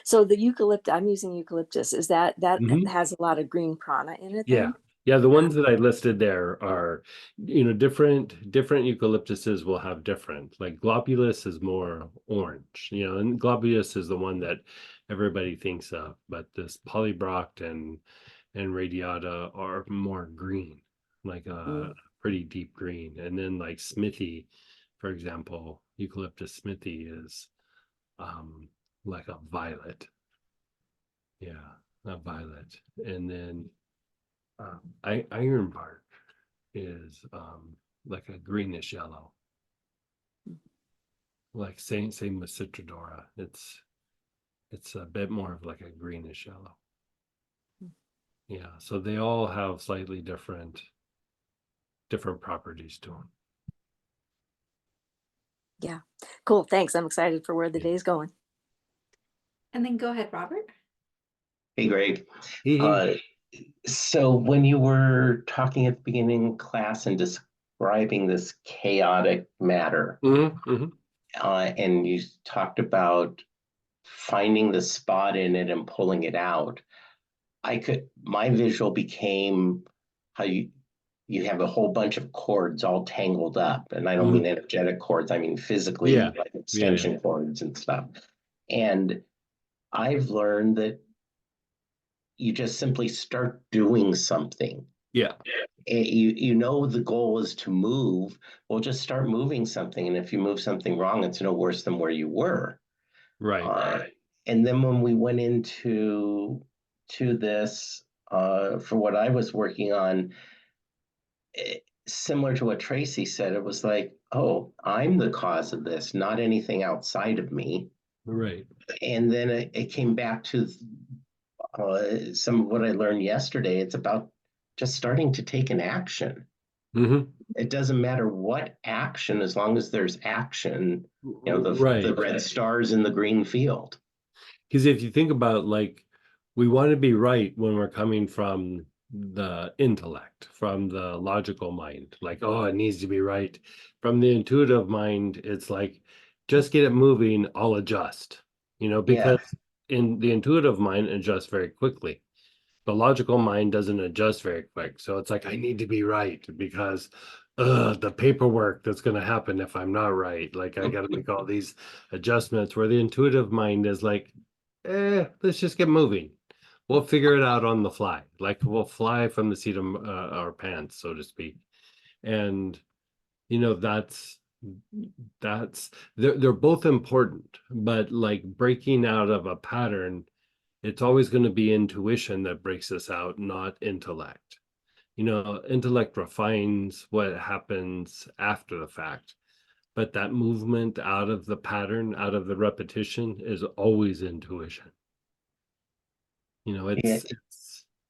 So the eucalyptus, I'm using eucalyptus. Is that Mhm. has a lot of green prana in it Yeah. then? Yeah, the ones that I listed there are, you know, different eucalyptuses will have different. Like globulus is more orange, you know, and globulus is the one that everybody thinks of, but this polybroct and radiata are more green, like a Mm, pretty deep green. And then like smithy, for example, eucalyptus smithy is like a violet. Yeah, a violet. And then iron bark is like a greenish yellow, like same with Citrodora. It's a bit more of like a greenish yellow. Yeah, so they all have slightly different properties to them. yeah. Cool. Thanks. I'm excited for where the Yeah. day's going. And then go ahead, Robert. Hey, Greg. Hee Uh, so when you were talking at the beginning of class and describing this chaotic matter, hmm and you talked about finding the spot in it and pulling it out, my visual became how you have a whole bunch of cords all tangled up. And I don't mean energetic cords, I mean physically, Yeah, like yeah, yeah, extension cords and stuff. And I've learned that you just simply start doing something. yeah. You know the goal is to move. Well, just start moving something, and if you move something wrong, it's no worse than where you were. Right. And then when we went to this for what I was working on, similar to what Tracy said, it was like, oh, I'm the cause of this, not anything outside of me. Right. And then it came back to some of what I learned yesterday. It's about just starting to take an action. hmm It doesn't matter what action, as long as there's action, the Right. red stars in the green field. Because if you think about like we want to be right when we're coming from the intellect, from the logical mind, like, oh, it needs to be right. From the intuitive mind, it's like just get it moving, I'll adjust. You know, Yeah, because in the intuitive mind adjusts very quickly. The logical mind doesn't adjust very quick. So it's like I need to be right because the paperwork that's going to happen if I'm not right. Like I got to make all these adjustments where the intuitive mind is like, let's just get moving. We'll figure it out on the fly. Like we'll fly from the seat of our pants, so to speak. And you know, that's they're both important, but like breaking out of a pattern, it's always going to be intuition that breaks us out, not intellect. You know, intellect refines what happens after the fact, but that movement out of the pattern, out of the repetition is always intuition. You know, yeah.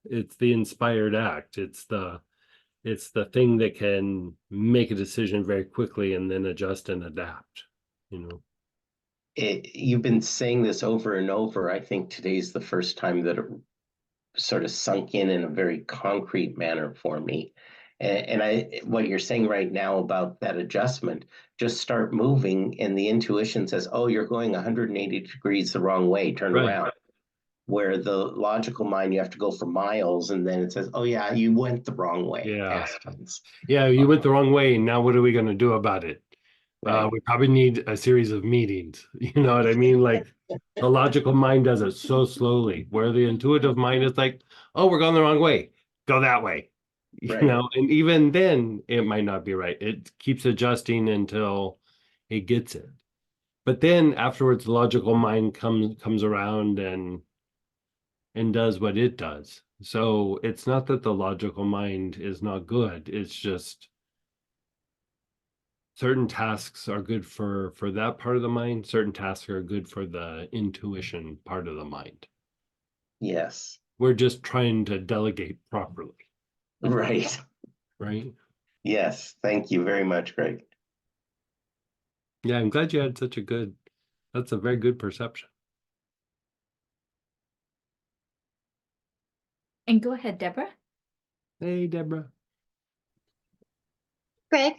it's the inspired act. It's the thing that can make a decision very quickly and then adjust and adapt, you know. You've been saying this over and over. I think today's the first time that it sort of sunk in a very concrete manner for me. And what you're saying right now about that adjustment, just start moving, and the intuition says, "Oh, you're going 180 degrees the wrong way. Turn Right. around." Where the logical mind, you have to go for miles, and then it says, "Oh yeah, you went the wrong way." Yeah. Past tense. Yeah, you went the wrong way. Now what are we going to do about it? Right. We probably need a series of meetings. You know what I mean? Like the logical mind does it so slowly, where the intuitive mind is like, oh, we're going the wrong way. Go that way. You Right. know, and even then it might not be right. It keeps adjusting until it gets it. But then afterwards, the logical mind comes around and does what it does. So it's not that the logical mind is not good. It's just certain tasks are good for that part of the mind. Certain tasks are good for the intuition part of the mind. Yes. We're just trying to delegate properly, Right. right? Yes. Thank you very much, Greg. Yeah, I'm glad you had such a good, that's a very good perception. And go ahead, Deborah. Hey, Deborah. Greg,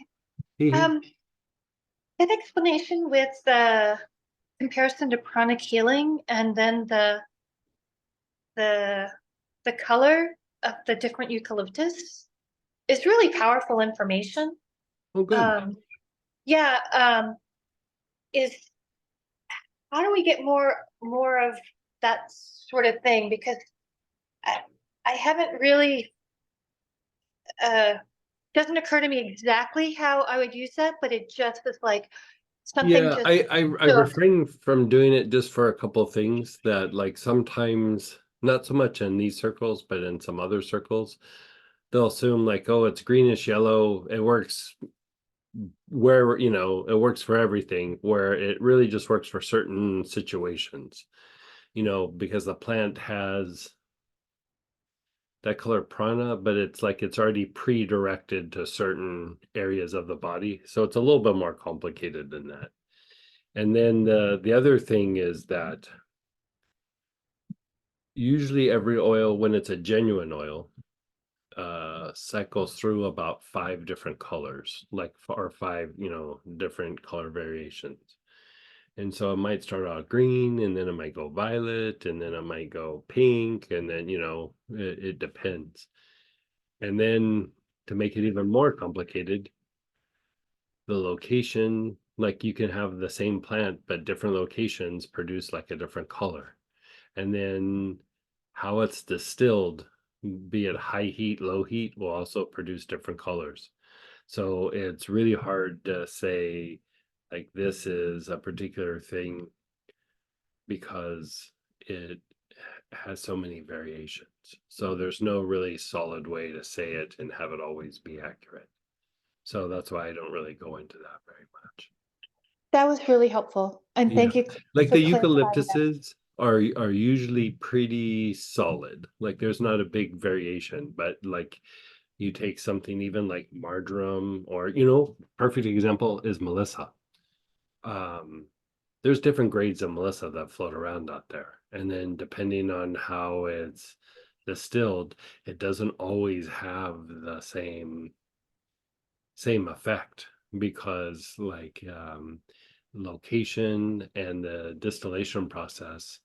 Hey, hey. an explanation with the comparison to pranic healing and then the color of the different eucalyptus is really powerful information. Oh, good. Yeah, is how do we get more of that sort of thing? Because I haven't really doesn't occur to me exactly how I would use that, but it just is like something Yeah, just I took. refrain from doing it just for a couple of things that, like, sometimes not so much in these circles, but in some other circles, they'll assume like, oh, it's greenish yellow. It works where, it works for everything, where it really just works for certain situations, because the plant has that color prana, but it's like it's already pre-directed to certain areas of the body. So it's a little bit more complicated than that. And then the other thing is that usually every oil, when it's a genuine oil, cycles through about 5 different colors, like or 5, different color variations. And so it might start out green, and then it might go violet, and then it might go pink, and then, it depends. And then to make it even more complicated, the location, like you can have the same plant, but different locations produce like a different color. And then how it's distilled, be it high heat, low heat, will also produce different colors. So it's really hard to say like this is a particular thing because it has so many variations. So there's no really solid way to say it and have it always be accurate. So that's why I don't really go into that very much. That was really helpful, and Yeah. thank you Like for the clarifying that. eucalyptuses are usually pretty solid. Like there's not a big variation, but like you take something even like marjoram or, perfect example is Melissa. There's different grades of Melissa that float around out there. And then depending on how it's distilled, it doesn't always have the same effect because like location and the distillation process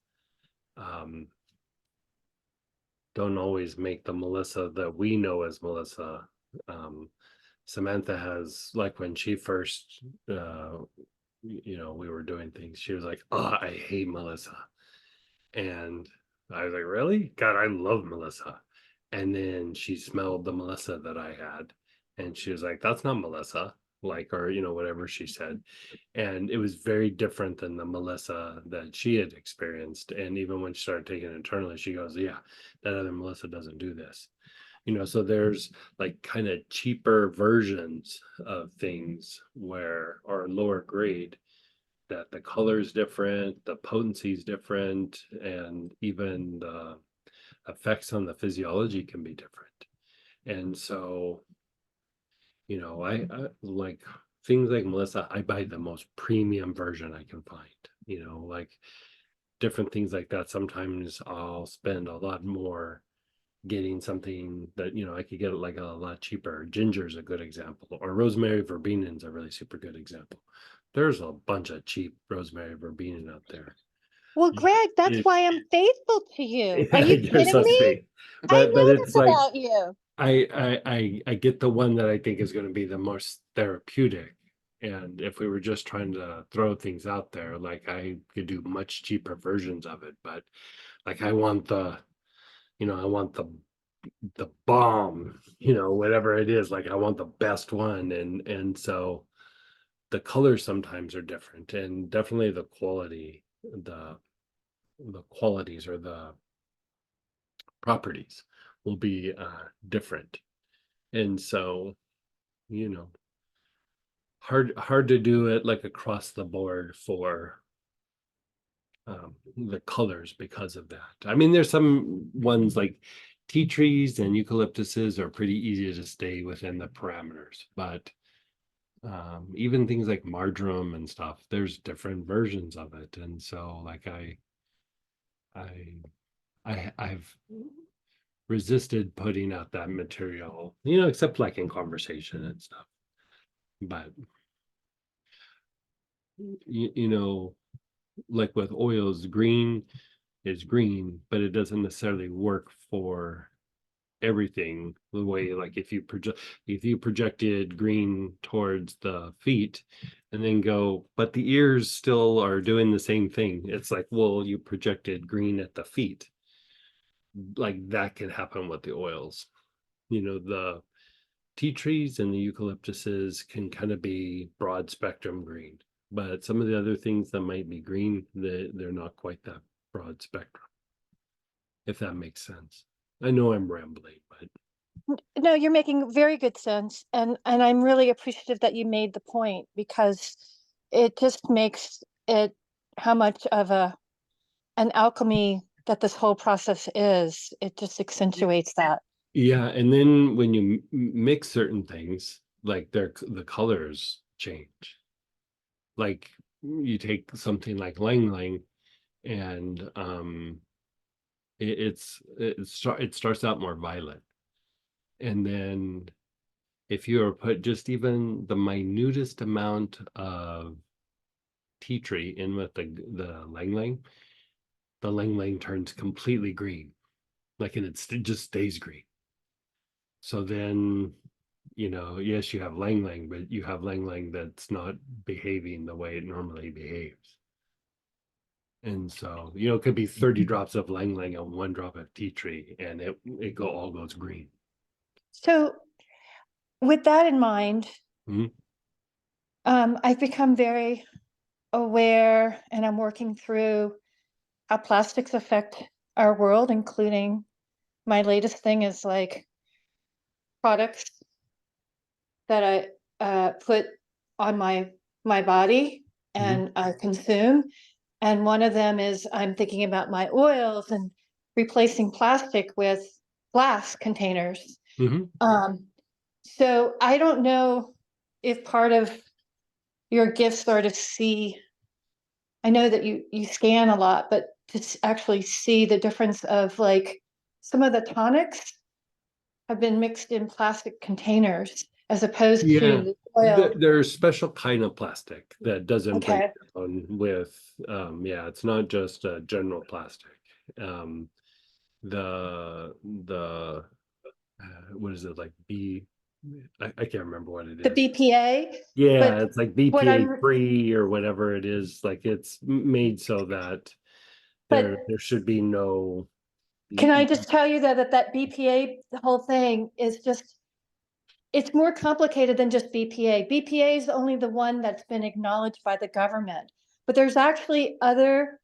don't always make the Melissa that we know as Melissa. Samantha has, like, when she first we were doing things, she was like, oh, I hate Melissa. And I was like, really? God, I love Melissa. And then she smelled the Melissa that I had, and she was like, that's not Melissa, like, or, whatever she said. And it was very different than the Melissa that she had experienced. And even when she started taking it internally, she goes, yeah, that other Melissa doesn't do this. So there's like kind of cheaper versions of things where, or lower grade, that the color is different, the potency is different, and even the effects on the physiology can be different. And so, I like things like Melissa, I buy the most premium version I can find, like different things like that. Sometimes I'll spend a lot more getting something that, I could get it like a lot cheaper. Ginger is a good example, or rosemary verbena is a really super good example. There's a bunch of cheap rosemary verbena out there. Well, Greg, that's It, why I'm faithful to you. Are you you're kidding so me? sweet. I But know it's this like about you. I get the one that I think is going to be the most therapeutic. And if we were just trying to throw things out there, like I could do much cheaper versions of it, but like I want the bomb, whatever it is, like I want the best one. And so the colors sometimes are different, and definitely the quality, the qualities or the properties will be different. And so, you know, hard to do it like across the board for the colors because of that. I mean, there's some ones like tea trees and eucalyptuses are pretty easy to stay within the parameters, but even things like marjoram and stuff, there's different versions of it. And so like I've resisted putting out that material, you know, except like in conversation and stuff. But you know, like with oils, green is green, but it doesn't necessarily work for everything the way, like if you projected green towards the feet and then go, but the ears still are doing the same thing. It's like, well, you projected green at the feet. Like that can happen with the oils. You know, the tea trees and the eucalyptuses can kind of be broad spectrum green, but some of the other things that might be green, they're not quite that broad spectrum, if that makes sense. I know I'm rambling, but No, you're making very good sense, and I'm really appreciative that you made the point, because it just makes it how much of an alchemy that this whole process is. It just accentuates that. yeah, and then when you mix certain things, like the colors change. Like you take something like lang lang, and it starts out more violet, and then if you are put just even the minutest amount of tea tree in with the lang lang turns completely green, like, and it just stays green. So then, you know, yes, you have lang lang, but you have lang lang that's not behaving the way it normally behaves. And so, you know, it could be 30 drops of lang lang and 1 drop of tea tree, and all goes green. So, with that in mind, Mhm. I've become very aware, and I'm working through how plastics affect our world, including my latest thing is like products that I put on my body and I consume. And one of them is I'm thinking about my oils and replacing plastic with glass containers. Mhm. So I don't know if part of your gifts are to see. I know that you scan a lot, but to actually see the difference of like some of the tonics have been mixed in plastic containers as opposed Yeah, to oil. there's special kind of plastic that doesn't break Okay. down with, yeah, it's not just a general plastic. The what is it, like I can't remember what it The is. BPA, Yeah, but it's like what BPA I'm, free or whatever it is. Like it's made so that but there should be no. can I just tell you that BPA, the whole thing is just, it's more complicated than just BPA. BPA is only the one that's been acknowledged by the government, but there's actually other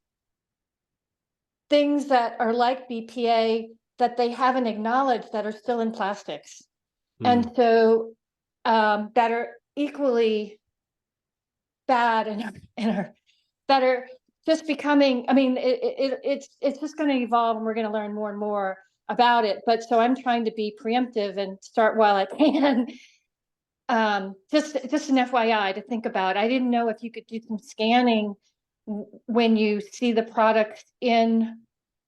things that are like BPA that they haven't acknowledged that are still in plastics. And so that are equally bad and are that are just becoming, I mean, it's just going to evolve, and we're going to learn more and more about it. But so I'm trying to be preemptive and start while I can. Just an FYI to think about. I didn't know if you could do some scanning when you see the products in.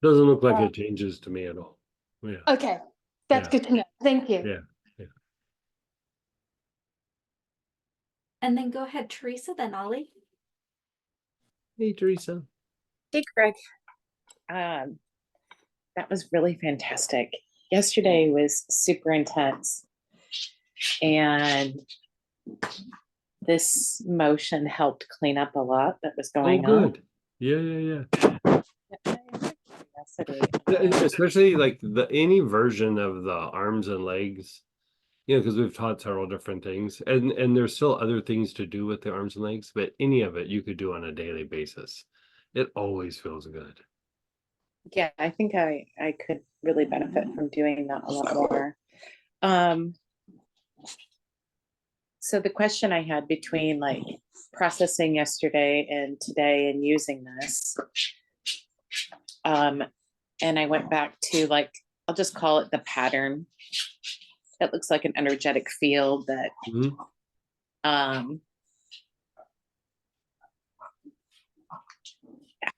Doesn't look like it changes to me at all. Yeah, Okay, that's yeah, good to know. Thank you. yeah, yeah. And then go ahead, Teresa, then Ollie. Hey, Teresa. Hey, Greg. That was really fantastic. Yesterday was super intense, and this motion helped clean up a lot that was Oh, going on. good. Yeah. Curiosity. Especially like any version of the arms and legs You know, because we've taught several different things, and there's still other things to do with the arms and legs, but any of it you could do on a daily basis. It always feels good. Yeah, I think I could really benefit from doing that a lot more. Um, so the question I had between like processing yesterday and today and using this, and I went back to like, I'll just call it the pattern. It looks like an energetic field that, Mhm. how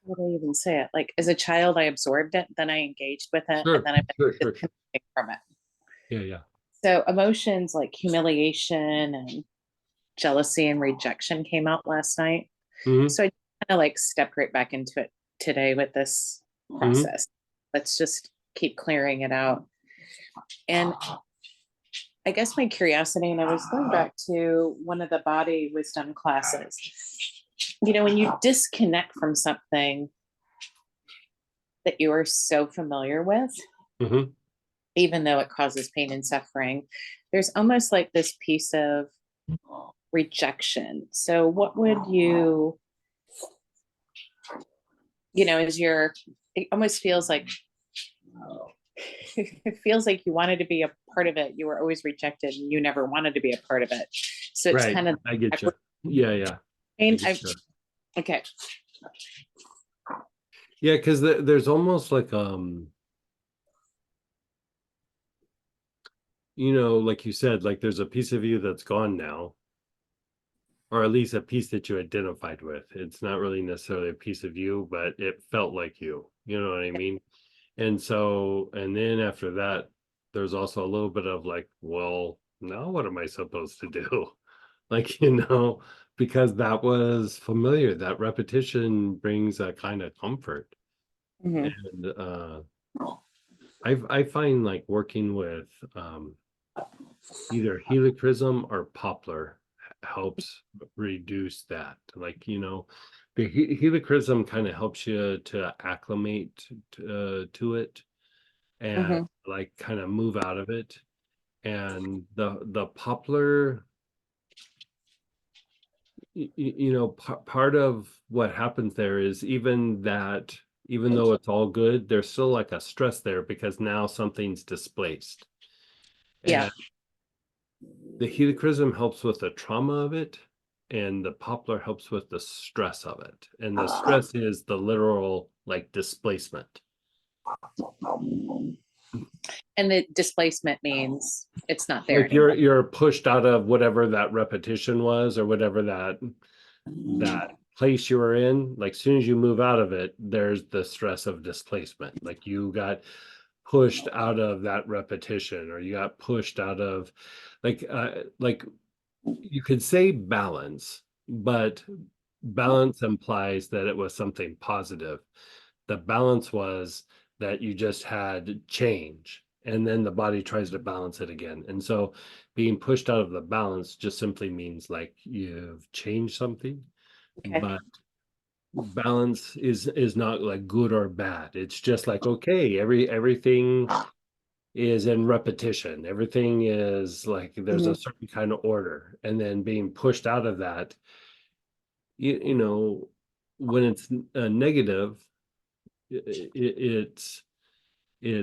would I even say it? Like as a child, I absorbed it, then I engaged with it, Sure, and then I've been sure, sure. disconnecting from it. Yeah, yeah. So emotions like humiliation and jealousy and rejection came out last night. Hmm. So I kind of like stepped right back into it today with this process. Let's just keep clearing it out. And I guess my curiosity, and I was going back to one of the body wisdom classes. You know, when you disconnect from something that you are so familiar with, Hmm. even though it causes pain and suffering, there's almost like this piece of rejection. So, what would you know, as your, it almost feels like, it feels like you wanted to be a part of it. You were always rejected and you never wanted to be a part of it. So, it's Right. kind of, I get you. Yeah, yeah. pain. I get you. Okay. Yeah, because there's almost like you know, like you said, like there's a piece of you that's gone now, or at least a piece that you identified with. It's not really necessarily a piece of you, but it felt like you. You know what I mean? And so, and then after that, there's also a little bit of like, well, now what am I supposed to do? Like, you know, because that was familiar. That repetition brings a kind of comfort. Mhm. And I find like working with either helichrysum or poplar helps reduce that. Like, you know, the helichrysum kind of helps you to acclimate to it and Mhm. like kind of move out of it. And the poplar, you know, part of what happens there is even that, even though it's all good, there's still like a stress there because now something's displaced. Yeah. And the helichrysum helps with the trauma of it, and the poplar helps with the stress of it. And the stress is the literal like displacement. And the displacement means it's not there Like anymore. you're pushed out of whatever that repetition was or whatever that place you were in. Like soon as you move out of it, there's the stress of displacement. Like you got pushed out of that repetition, or you got pushed out of like you could say balance, but balance implies that it was something positive. The balance was that you just had change, and then the body tries to balance it again. And so being pushed out of the balance just simply means like you've changed something, Okay. but balance is not like good or bad. It's just like, okay, everything is in repetition. Everything is like there's a Mhm. certain kind of order, and then being pushed out of that, you know, when it's negative, it's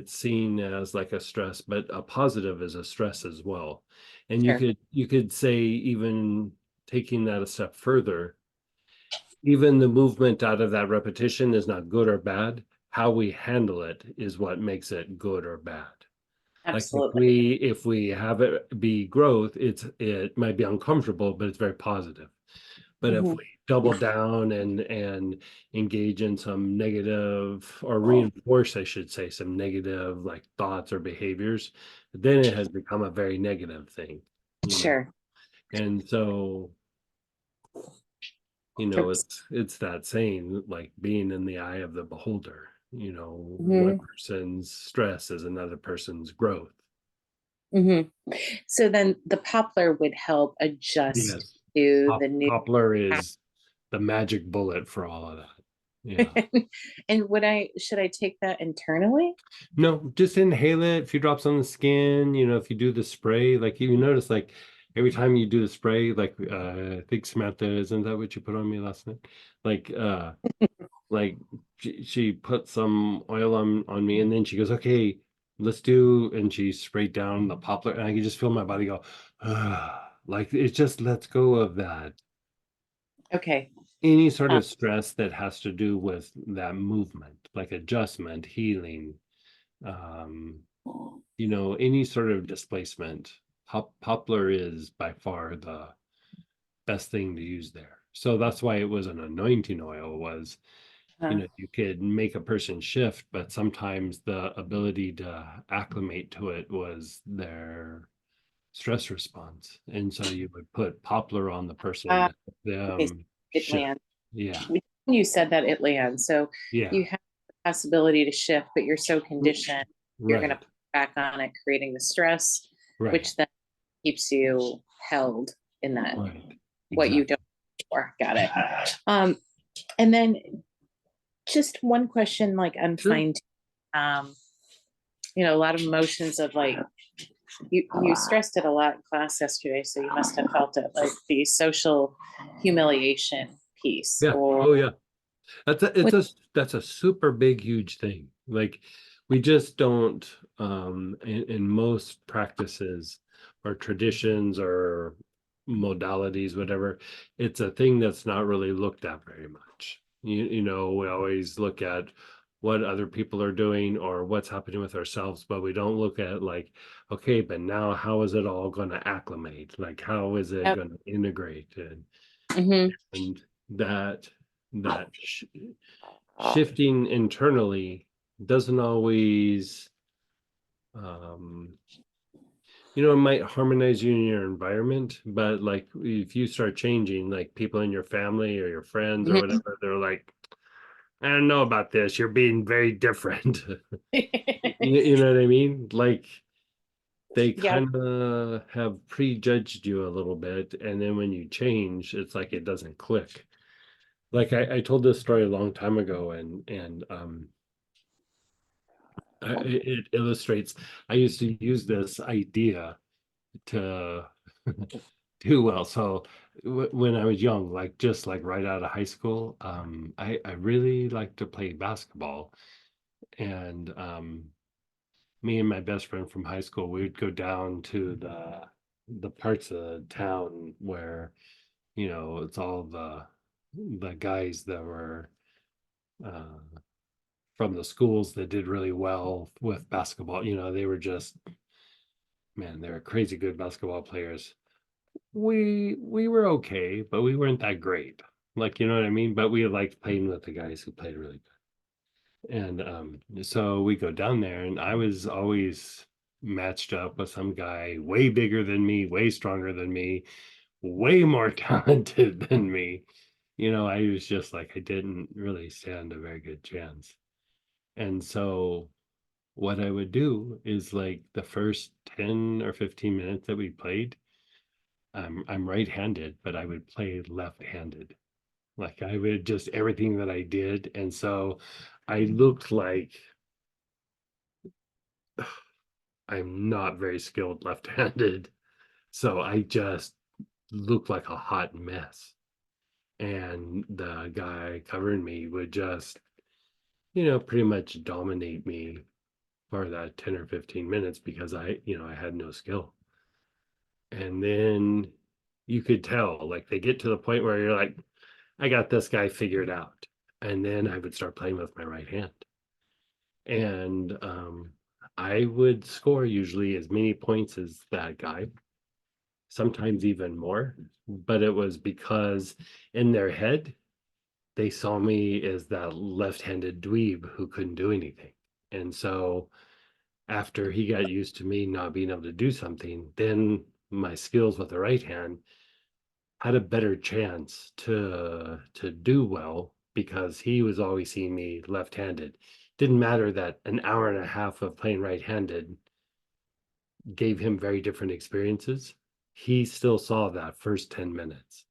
seen as like a stress, but a positive is a stress as well. And Sure. you could say, even taking that a step further, even the movement out of that repetition is not good or bad. How we handle it is what makes it good or bad. Like Absolutely. if we have it be growth, it might be uncomfortable, but it's very positive. But if Mhm. we double down and engage in some negative, or reinforce, I should say, some negative like thoughts or behaviors, then it has become a very negative thing, you know. Sure. And so, you know, it's that saying, like being in the eye of the beholder. You know, one Mhm. person's stress is another person's growth. Mhm. So then the poplar would help adjust Yes. to the new. Poplar is the magic bullet for all of that. Yeah. And should I take that internally? No, just inhale it. A few drops on the skin. If you do the spray, like you notice, like every time you do the spray, like I think Samantha, isn't that what you put on me last night? Like like she put some oil on me, and then she goes, okay, let's do, and she sprayed down the poplar, and I could just feel my body go, like it just lets go of that Okay. any sort Um, of stress that has to do with that movement, like adjustment, healing, um, any sort of displacement. Poplar is by far the best thing to use there. So that's why it was an anointing oil, was you could make a person shift, but sometimes the ability to acclimate to it was their stress response. And so you would put poplar on the person uh, to help okay, so them it shift. lands. Yeah. When you said that it lands, so Yeah. you have the possibility to shift, but you're so conditioned, you're going to Right. put back on it, creating the stress, Right. which then keeps you held in that Right. what you Exactly. don't for. Got it. And then just one question, like I'm Sure. fine. A lot of emotions of like you stressed it a lot in class yesterday, so you must have felt it, like the social humiliation piece. Yeah. Or Oh yeah. That's a super big, huge thing. Like we just don't in most practices or traditions or modalities, whatever, it's a thing that's not really looked at very much. We always look at what other people are doing or what's happening with ourselves, but we don't look at like, okay, but now how is it all going to acclimate? Like how is it Yep. going to integrate? And Mhm. and that shifting internally doesn't always um it might harmonize you in your environment, but like if you start changing, like people in your family or your friends or Mhm. whatever, they're like, I don't know about this, you're being very different. You know what I mean? Like they Yeah. kind of have prejudged you a little bit, and then when you change, it's like it doesn't click. Like I told this story a long time ago, and it illustrates. I used to use this idea to do well. So when I was young, like just like right out of high school, I really liked to play basketball, and me and my best friend from high school, we would go down to the parts of town where it's all the guys that were uh, from the schools that did really well with basketball. They were just, man, they were crazy good basketball players. We were okay, but we weren't that great. Like, you know what I mean? But we liked playing with the guys who played really good. And so we go down there, and I was always matched up with some guy way bigger than me, way stronger than me, way more talented than me. I was just like, I didn't really stand a very good chance. And so what I would do is like the first 10 or 15 minutes that we played, I'm right-handed, but I would play left-handed. Like I would just everything that I did. And so I looked like I'm not very skilled left-handed. So I just looked like a hot mess. And the guy covering me would just, pretty much dominate me for that 10 or 15 minutes because I had no skill. And then you could tell, like they get to the point where you're like, I got this guy figured out. And then I would start playing with my right hand. And I would score usually as many points as that guy, sometimes even more. But it was because in their head, they saw me as that left-handed dweeb who couldn't do anything. And so after he got used to me not being able to do something, then my skills with the right hand had a better chance to do well because he was always seeing me left-handed. Didn't matter that an hour and a half of playing right-handed gave him very different experiences. He still saw that first 10 minutes,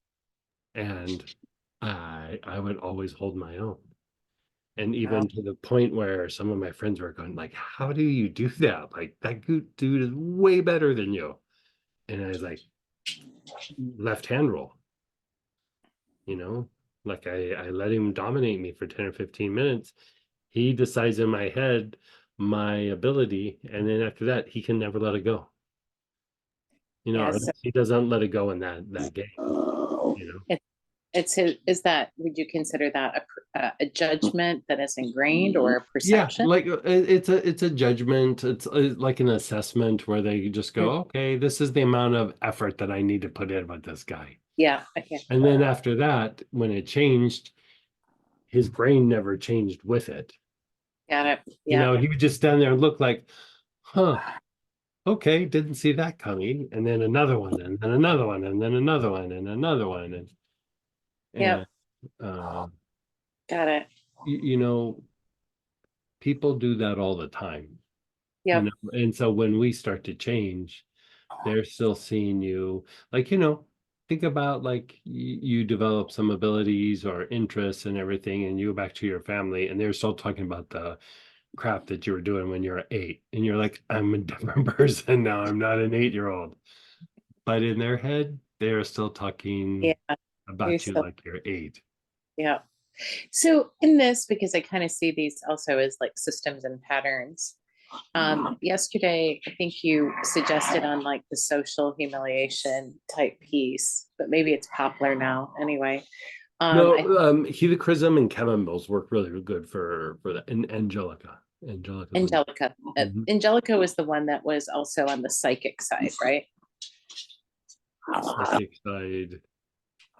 and I would always hold my own. And even to the point where some of my friends were going like, how do you do that? Like that dude is way better than you. And I was like, left hand roll, like I let him dominate me for 10 or 15 minutes. He decides in my head my ability, and then after that he can never let it go. Or Yes. he doesn't let it go in that game. It's is that, would you consider that a judgment that is ingrained or a Yeah, perception? like it's a judgment. It's like an assessment where they just go, okay, this is the amount of effort that I need to put in with this guy. Yeah, okay. And then after that, when it changed, his brain never changed with it. Got it. Yeah. He would just stand there and look like, huh, okay, didn't see that coming. And then another one, and then another one, and then another one, and another one. And Yeah. got it. People do that all the time. Yeah. And so when we start to change, they're still seeing you like, think about like you develop some abilities or interests and everything, and you go back to your family and they're still talking about the crap that you were doing when you were 8, and you're like, I'm a different person now, I'm not an 8-year-old. But in their head they're still talking about you like you're 8. Yeah. So in this, because I kind of see these also as like systems and patterns. Yesterday, I think you suggested on like the social humiliation type piece, but maybe it's popular now anyway. No, helichrysum and chamomils work really good for that. And Angelica. Angelica. Angelica was the one that was also on the psychic side, right? Psychic side.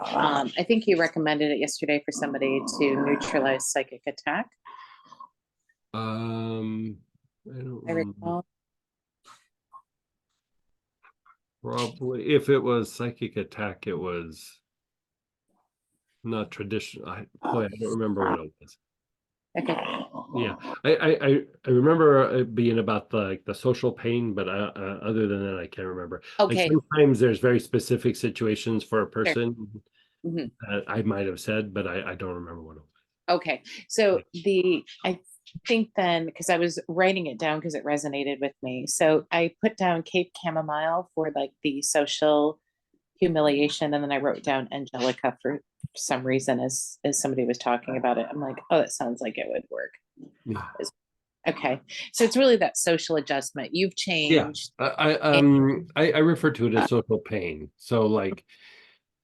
I think you recommended it yesterday for somebody to neutralize psychic attack. I don't remember. Probably, if it was psychic attack, it was not traditional. I don't remember what it was. Okay. Yeah, I remember it being about the social pain, but other than that, I can't remember. Okay. Like sometimes there's very specific situations for a person Mhm. that I might have said, but I don't remember what it was. Okay, so I think then, because I was writing it down because it resonated with me. So I put down Cape Chamomile for like the social humiliation, and then I wrote down Angelica for some reason as somebody was talking about it. I'm like, oh, that sounds like it would work. Yeah. Okay, so it's really that social adjustment. You've changed. Yeah, I refer to it as social pain. So like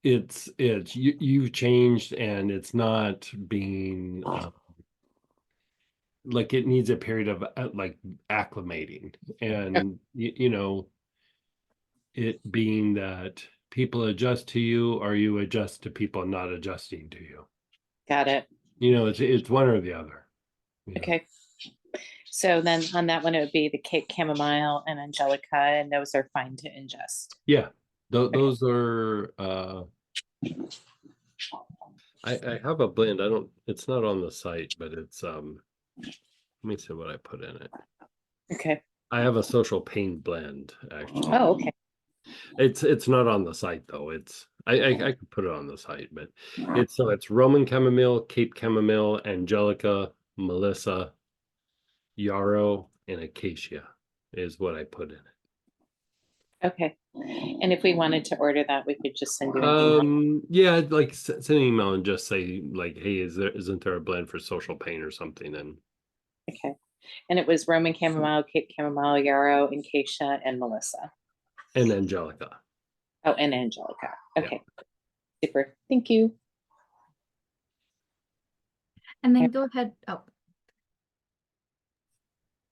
it's you've changed, and it's not being like it needs a period of like acclimating, and it being that people adjust to you or you adjust to people not adjusting to you. Got it. It's one or the other. Okay. So then on that one, it would be the Cape Chamomile and Angelica, and those are fine to ingest. Yeah, those are I have a blend. It's not on the site, but it's let me see what I put in it. Okay. I have a social pain blend, actually. Oh, okay. It's not on the site though. I could put it on the site, but it's Roman chamomile, Cape chamomile, Angelica, Melissa, yarrow, and acacia is what I put in it. Okay. And if we wanted to order that, we could just send you an email. Yeah, like send an email and just say like, hey, isn't there a blend for social pain or something? And okay. And it was Roman chamomile, Cape chamomile, yarrow, acacia, and Melissa. And Angelica. Oh, and Angelica. Okay. Yeah. Super. Thank you. And then go ahead. Oh,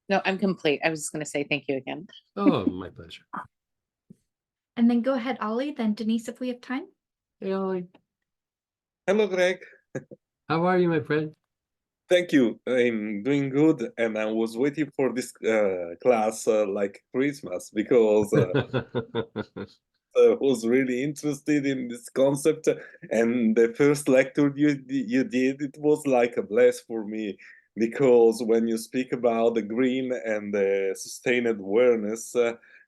no, I'm complete. I was just going to say thank you again. Oh, my pleasure. And then go ahead, Ollie, then Denise, if we have time. Hey, Ollie. Hello, Greg. How are you, my friend? Thank you. I'm doing good, and I was waiting for this class like Christmas because I was really interested in this concept. And the first lecture you did, it was like a bless for me, because when you speak about the green and the sustained awareness,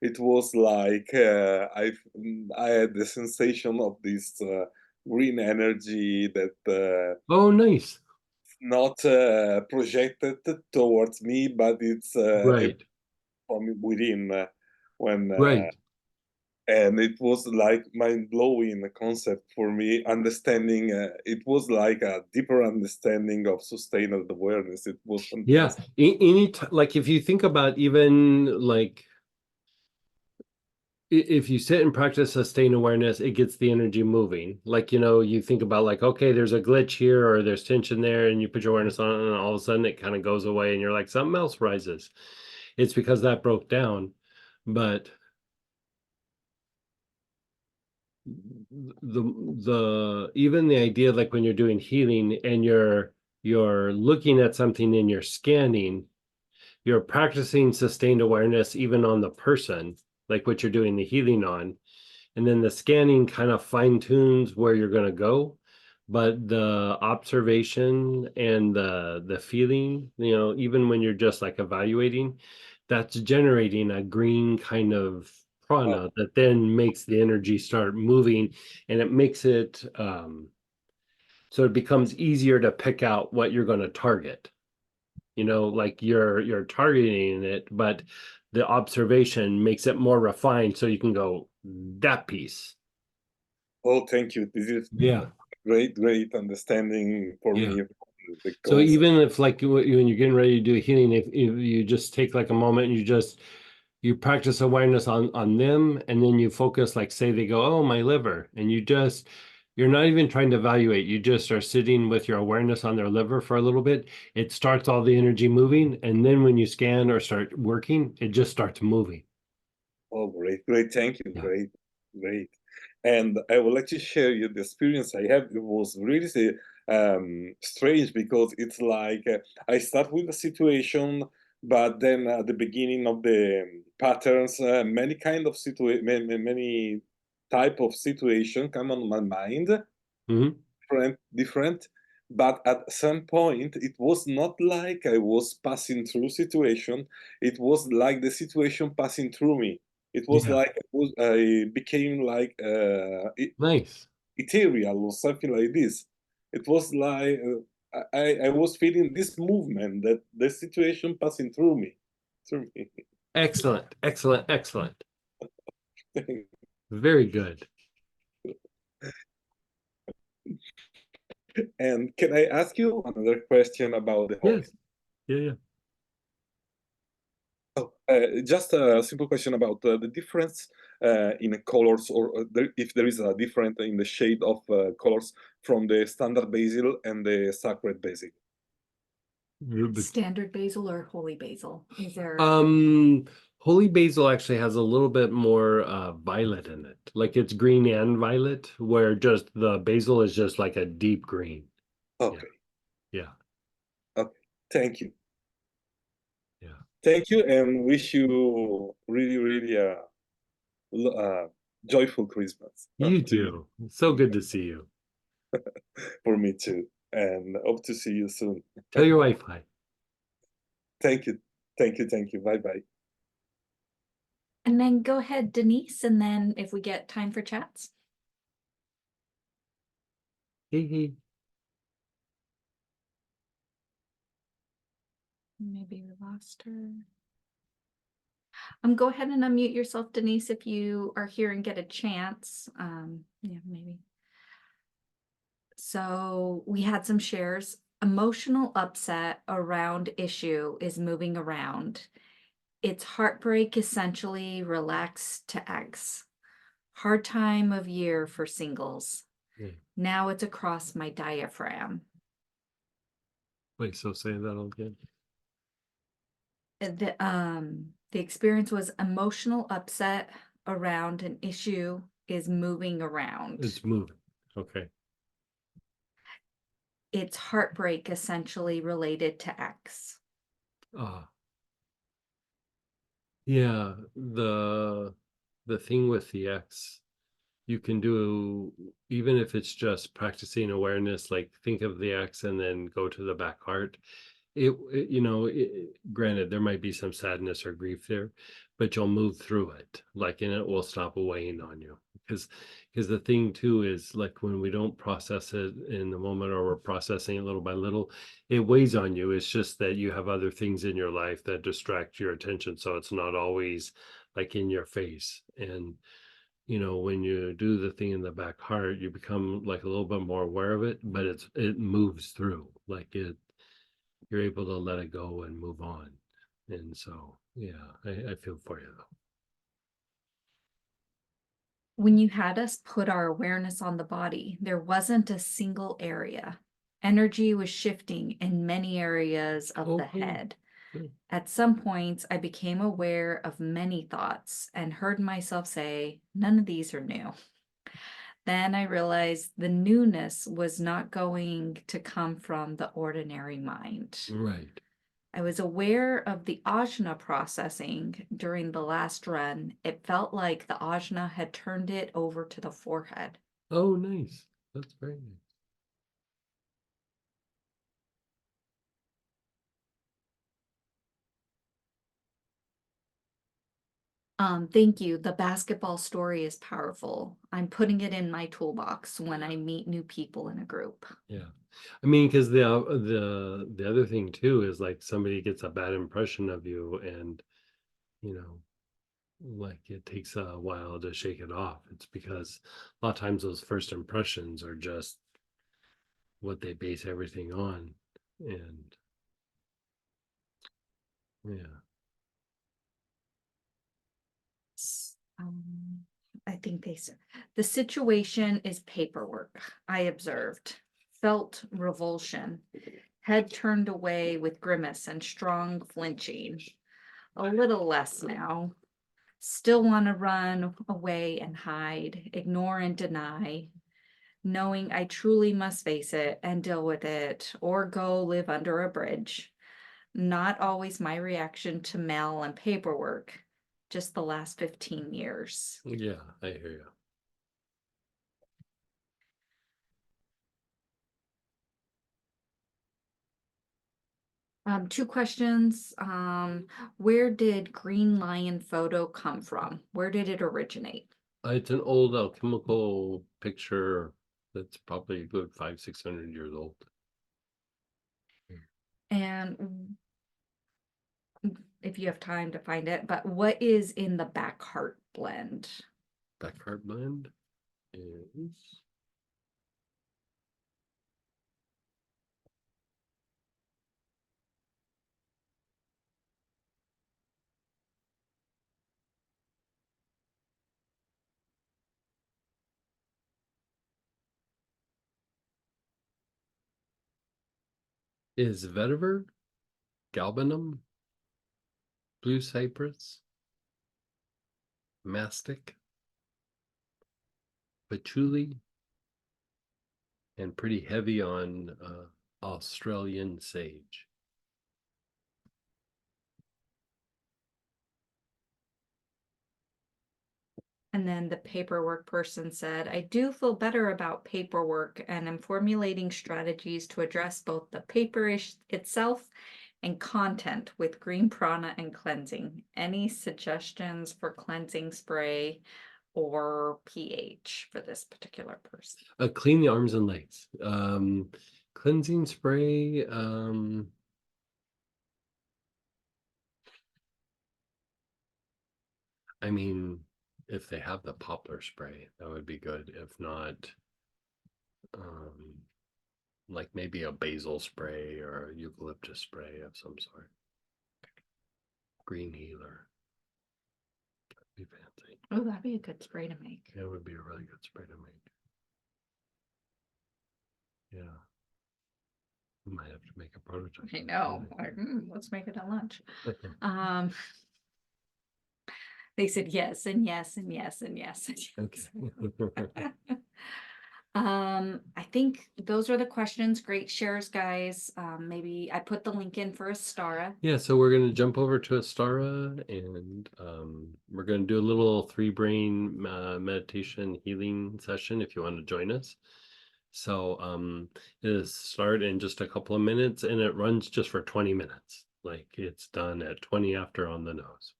it was like I had the sensation of this green energy that oh, nice. not projected towards me, but it's Right, from within when right. and it was like mind-blowing concept for me, understanding it was like a deeper understanding of sustained awareness. It was Yeah, fantastic. like if you think about even like if you sit and practice sustained awareness, it gets the energy moving. Like, you think about like, okay, there's a glitch here or there's tension there, and you put your awareness on it, and all of a sudden it kind of goes away, and you're like, something else rises. It's because that broke down. But the even the idea, like when you're doing healing and you're looking at something and you're scanning, you're practicing sustained awareness even on the person, like what you're doing the healing on. And then the scanning kind of fine tunes where you're going to go. But the observation and the feeling, even when you're just like evaluating, that's generating a green kind of Oh, prana that then makes the energy start moving, and it makes it so it becomes easier to pick out what you're going to target. Like you're targeting it, but the observation makes it more refined, so you can go that piece. oh, thank you. This is Yeah. great understanding for Yeah. me. The So concept. even if like when you're getting ready to do healing, if you just take like a moment and you practice awareness on them, and then you focus, like say they go, oh, my liver, and you're not even trying to evaluate, you just are sitting with your awareness on their liver for a little bit. It starts all the energy moving, and then when you scan or start working, it just starts moving. Oh, great. Thank you. Yeah. Great. And I would like to share you the experience I have. It was really strange because it's like I start with a situation, but then at the beginning of the patterns, many kind of many type of situation come on my mind, Hmm. different. But at some point, it was not like I was passing through situation. It was like the situation passing through me. It was Yeah. like I became like Nice. ethereal or something like this. It was like I was feeling this movement that the situation passing through me, through me. Excellent. Excellent. Excellent. Very good. And can I ask you another question about the hobby? Yes. Yeah. Yeah. Just a simple question about the difference in colors, or if there is a difference in the shade of colors from the standard basil and the sacred basil. Standard basil or holy basil? Is there? Holy basil actually has a little bit more violet in it. Like it's green and violet, where just the basil is just like a deep green. Okay, Yeah. okay. Thank you. Yeah. Thank you, and wish you really joyful Christmas. You to you, too. So good to see you. for me too, and hope to see you soon. Tell your wife hi. Thank you. Bye bye. And then go ahead, Denise, and then if we get time for chats. Hey, hey. Maybe we lost her. Go ahead and unmute yourself, Denise, if you are here and get a chance. Yeah, maybe. So we had some shares. Emotional upset around issue is moving around. It's heartbreak, essentially relaxed to X. Hard time of year for singles. Yeah. Now it's across my diaphragm. Wait, so say that again. The experience was emotional upset around an issue is moving around. It's moving. Okay. It's heartbreak, essentially related to X. Yeah, the thing with the X, you can do, even if it's just practicing awareness, like think of the X and then go to the back heart. Granted, there might be some sadness or grief there, but you'll move through it, like, and it will stop weighing on you. Because the thing too is, like, when we don't process it in the moment, or we're processing it little by little, it weighs on you. It's just that you have other things in your life that distract your attention, so it's not always like in your face. And when you do the thing in the back heart, you become like a little bit more aware of it, but it moves through, like you're able to let it go and move on. And so, yeah, I feel for you though. When you had us put our awareness on the body, there wasn't a single area. Energy was shifting in many areas of the Okay. head. Good. At some points, I became aware of many thoughts and heard myself say, none of these are new. Then I realized the newness was not going to come from the ordinary mind. Right. I was aware of the ajna processing during the last run. It felt like the ajna had turned it over to the forehead. Oh, nice. That's very nice. Thank you. The basketball story is powerful. I'm putting it in my toolbox when I meet new people in a group. Yeah. I mean, because the other thing too is, like, somebody gets a bad impression of you, and like, it takes a while to shake it off. It's because a lot of times those first impressions are just what they base everything on. And yeah. I think they said the situation is paperwork. I observed, felt revulsion, head turned away with grimace and strong flinching. A little less now. Still want to run away and hide, ignore and deny, knowing I truly must face it and deal with it, or go live under a bridge. Not always my reaction to mail and paperwork, just the last 15 years. Yeah, I hear you. Two questions. Where did Green Lion photo come from? Where did it originate? It's an old alchemical picture that's probably a good 500-600 years old. And if you have time to find it, but what is in the back heart blend? Back heart blend is vetiver, galbanum, blue cypress, mastic, patchouli, and pretty heavy on Australian sage. And then the paperwork person said, I do feel better about paperwork and am formulating strategies to address both the paper itself and content with green prana and cleansing. Any suggestions for cleansing spray or pH for this particular person? Clean the arms and legs. Cleansing spray. I mean, if they have the poplar spray, that would be good. If not, like maybe a basil spray or a eucalyptus spray of some sort. Green healer. That'd be fancy. Oh, that'd be a good spray to make. It would be a really good spray to make. Yeah. We might have to make a prototype. I know. Let's make it at lunch. They said yes and yes and yes and yes. And yes. Okay. I think those are the questions. Great shares, guys. Maybe I put the link in for Astara. Yeah, so we're going to jump over to Astara, and we're going to do a little 3-brain meditation healing session if you want to join us. So it'll start in just a couple of minutes, and it runs just for 20 minutes. Like, it's done at 20 after on the nose.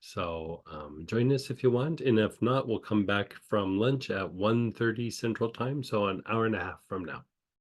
So join us if you want. And if not, we'll come back from lunch at 1:30 Central Time. So an hour and a half from now.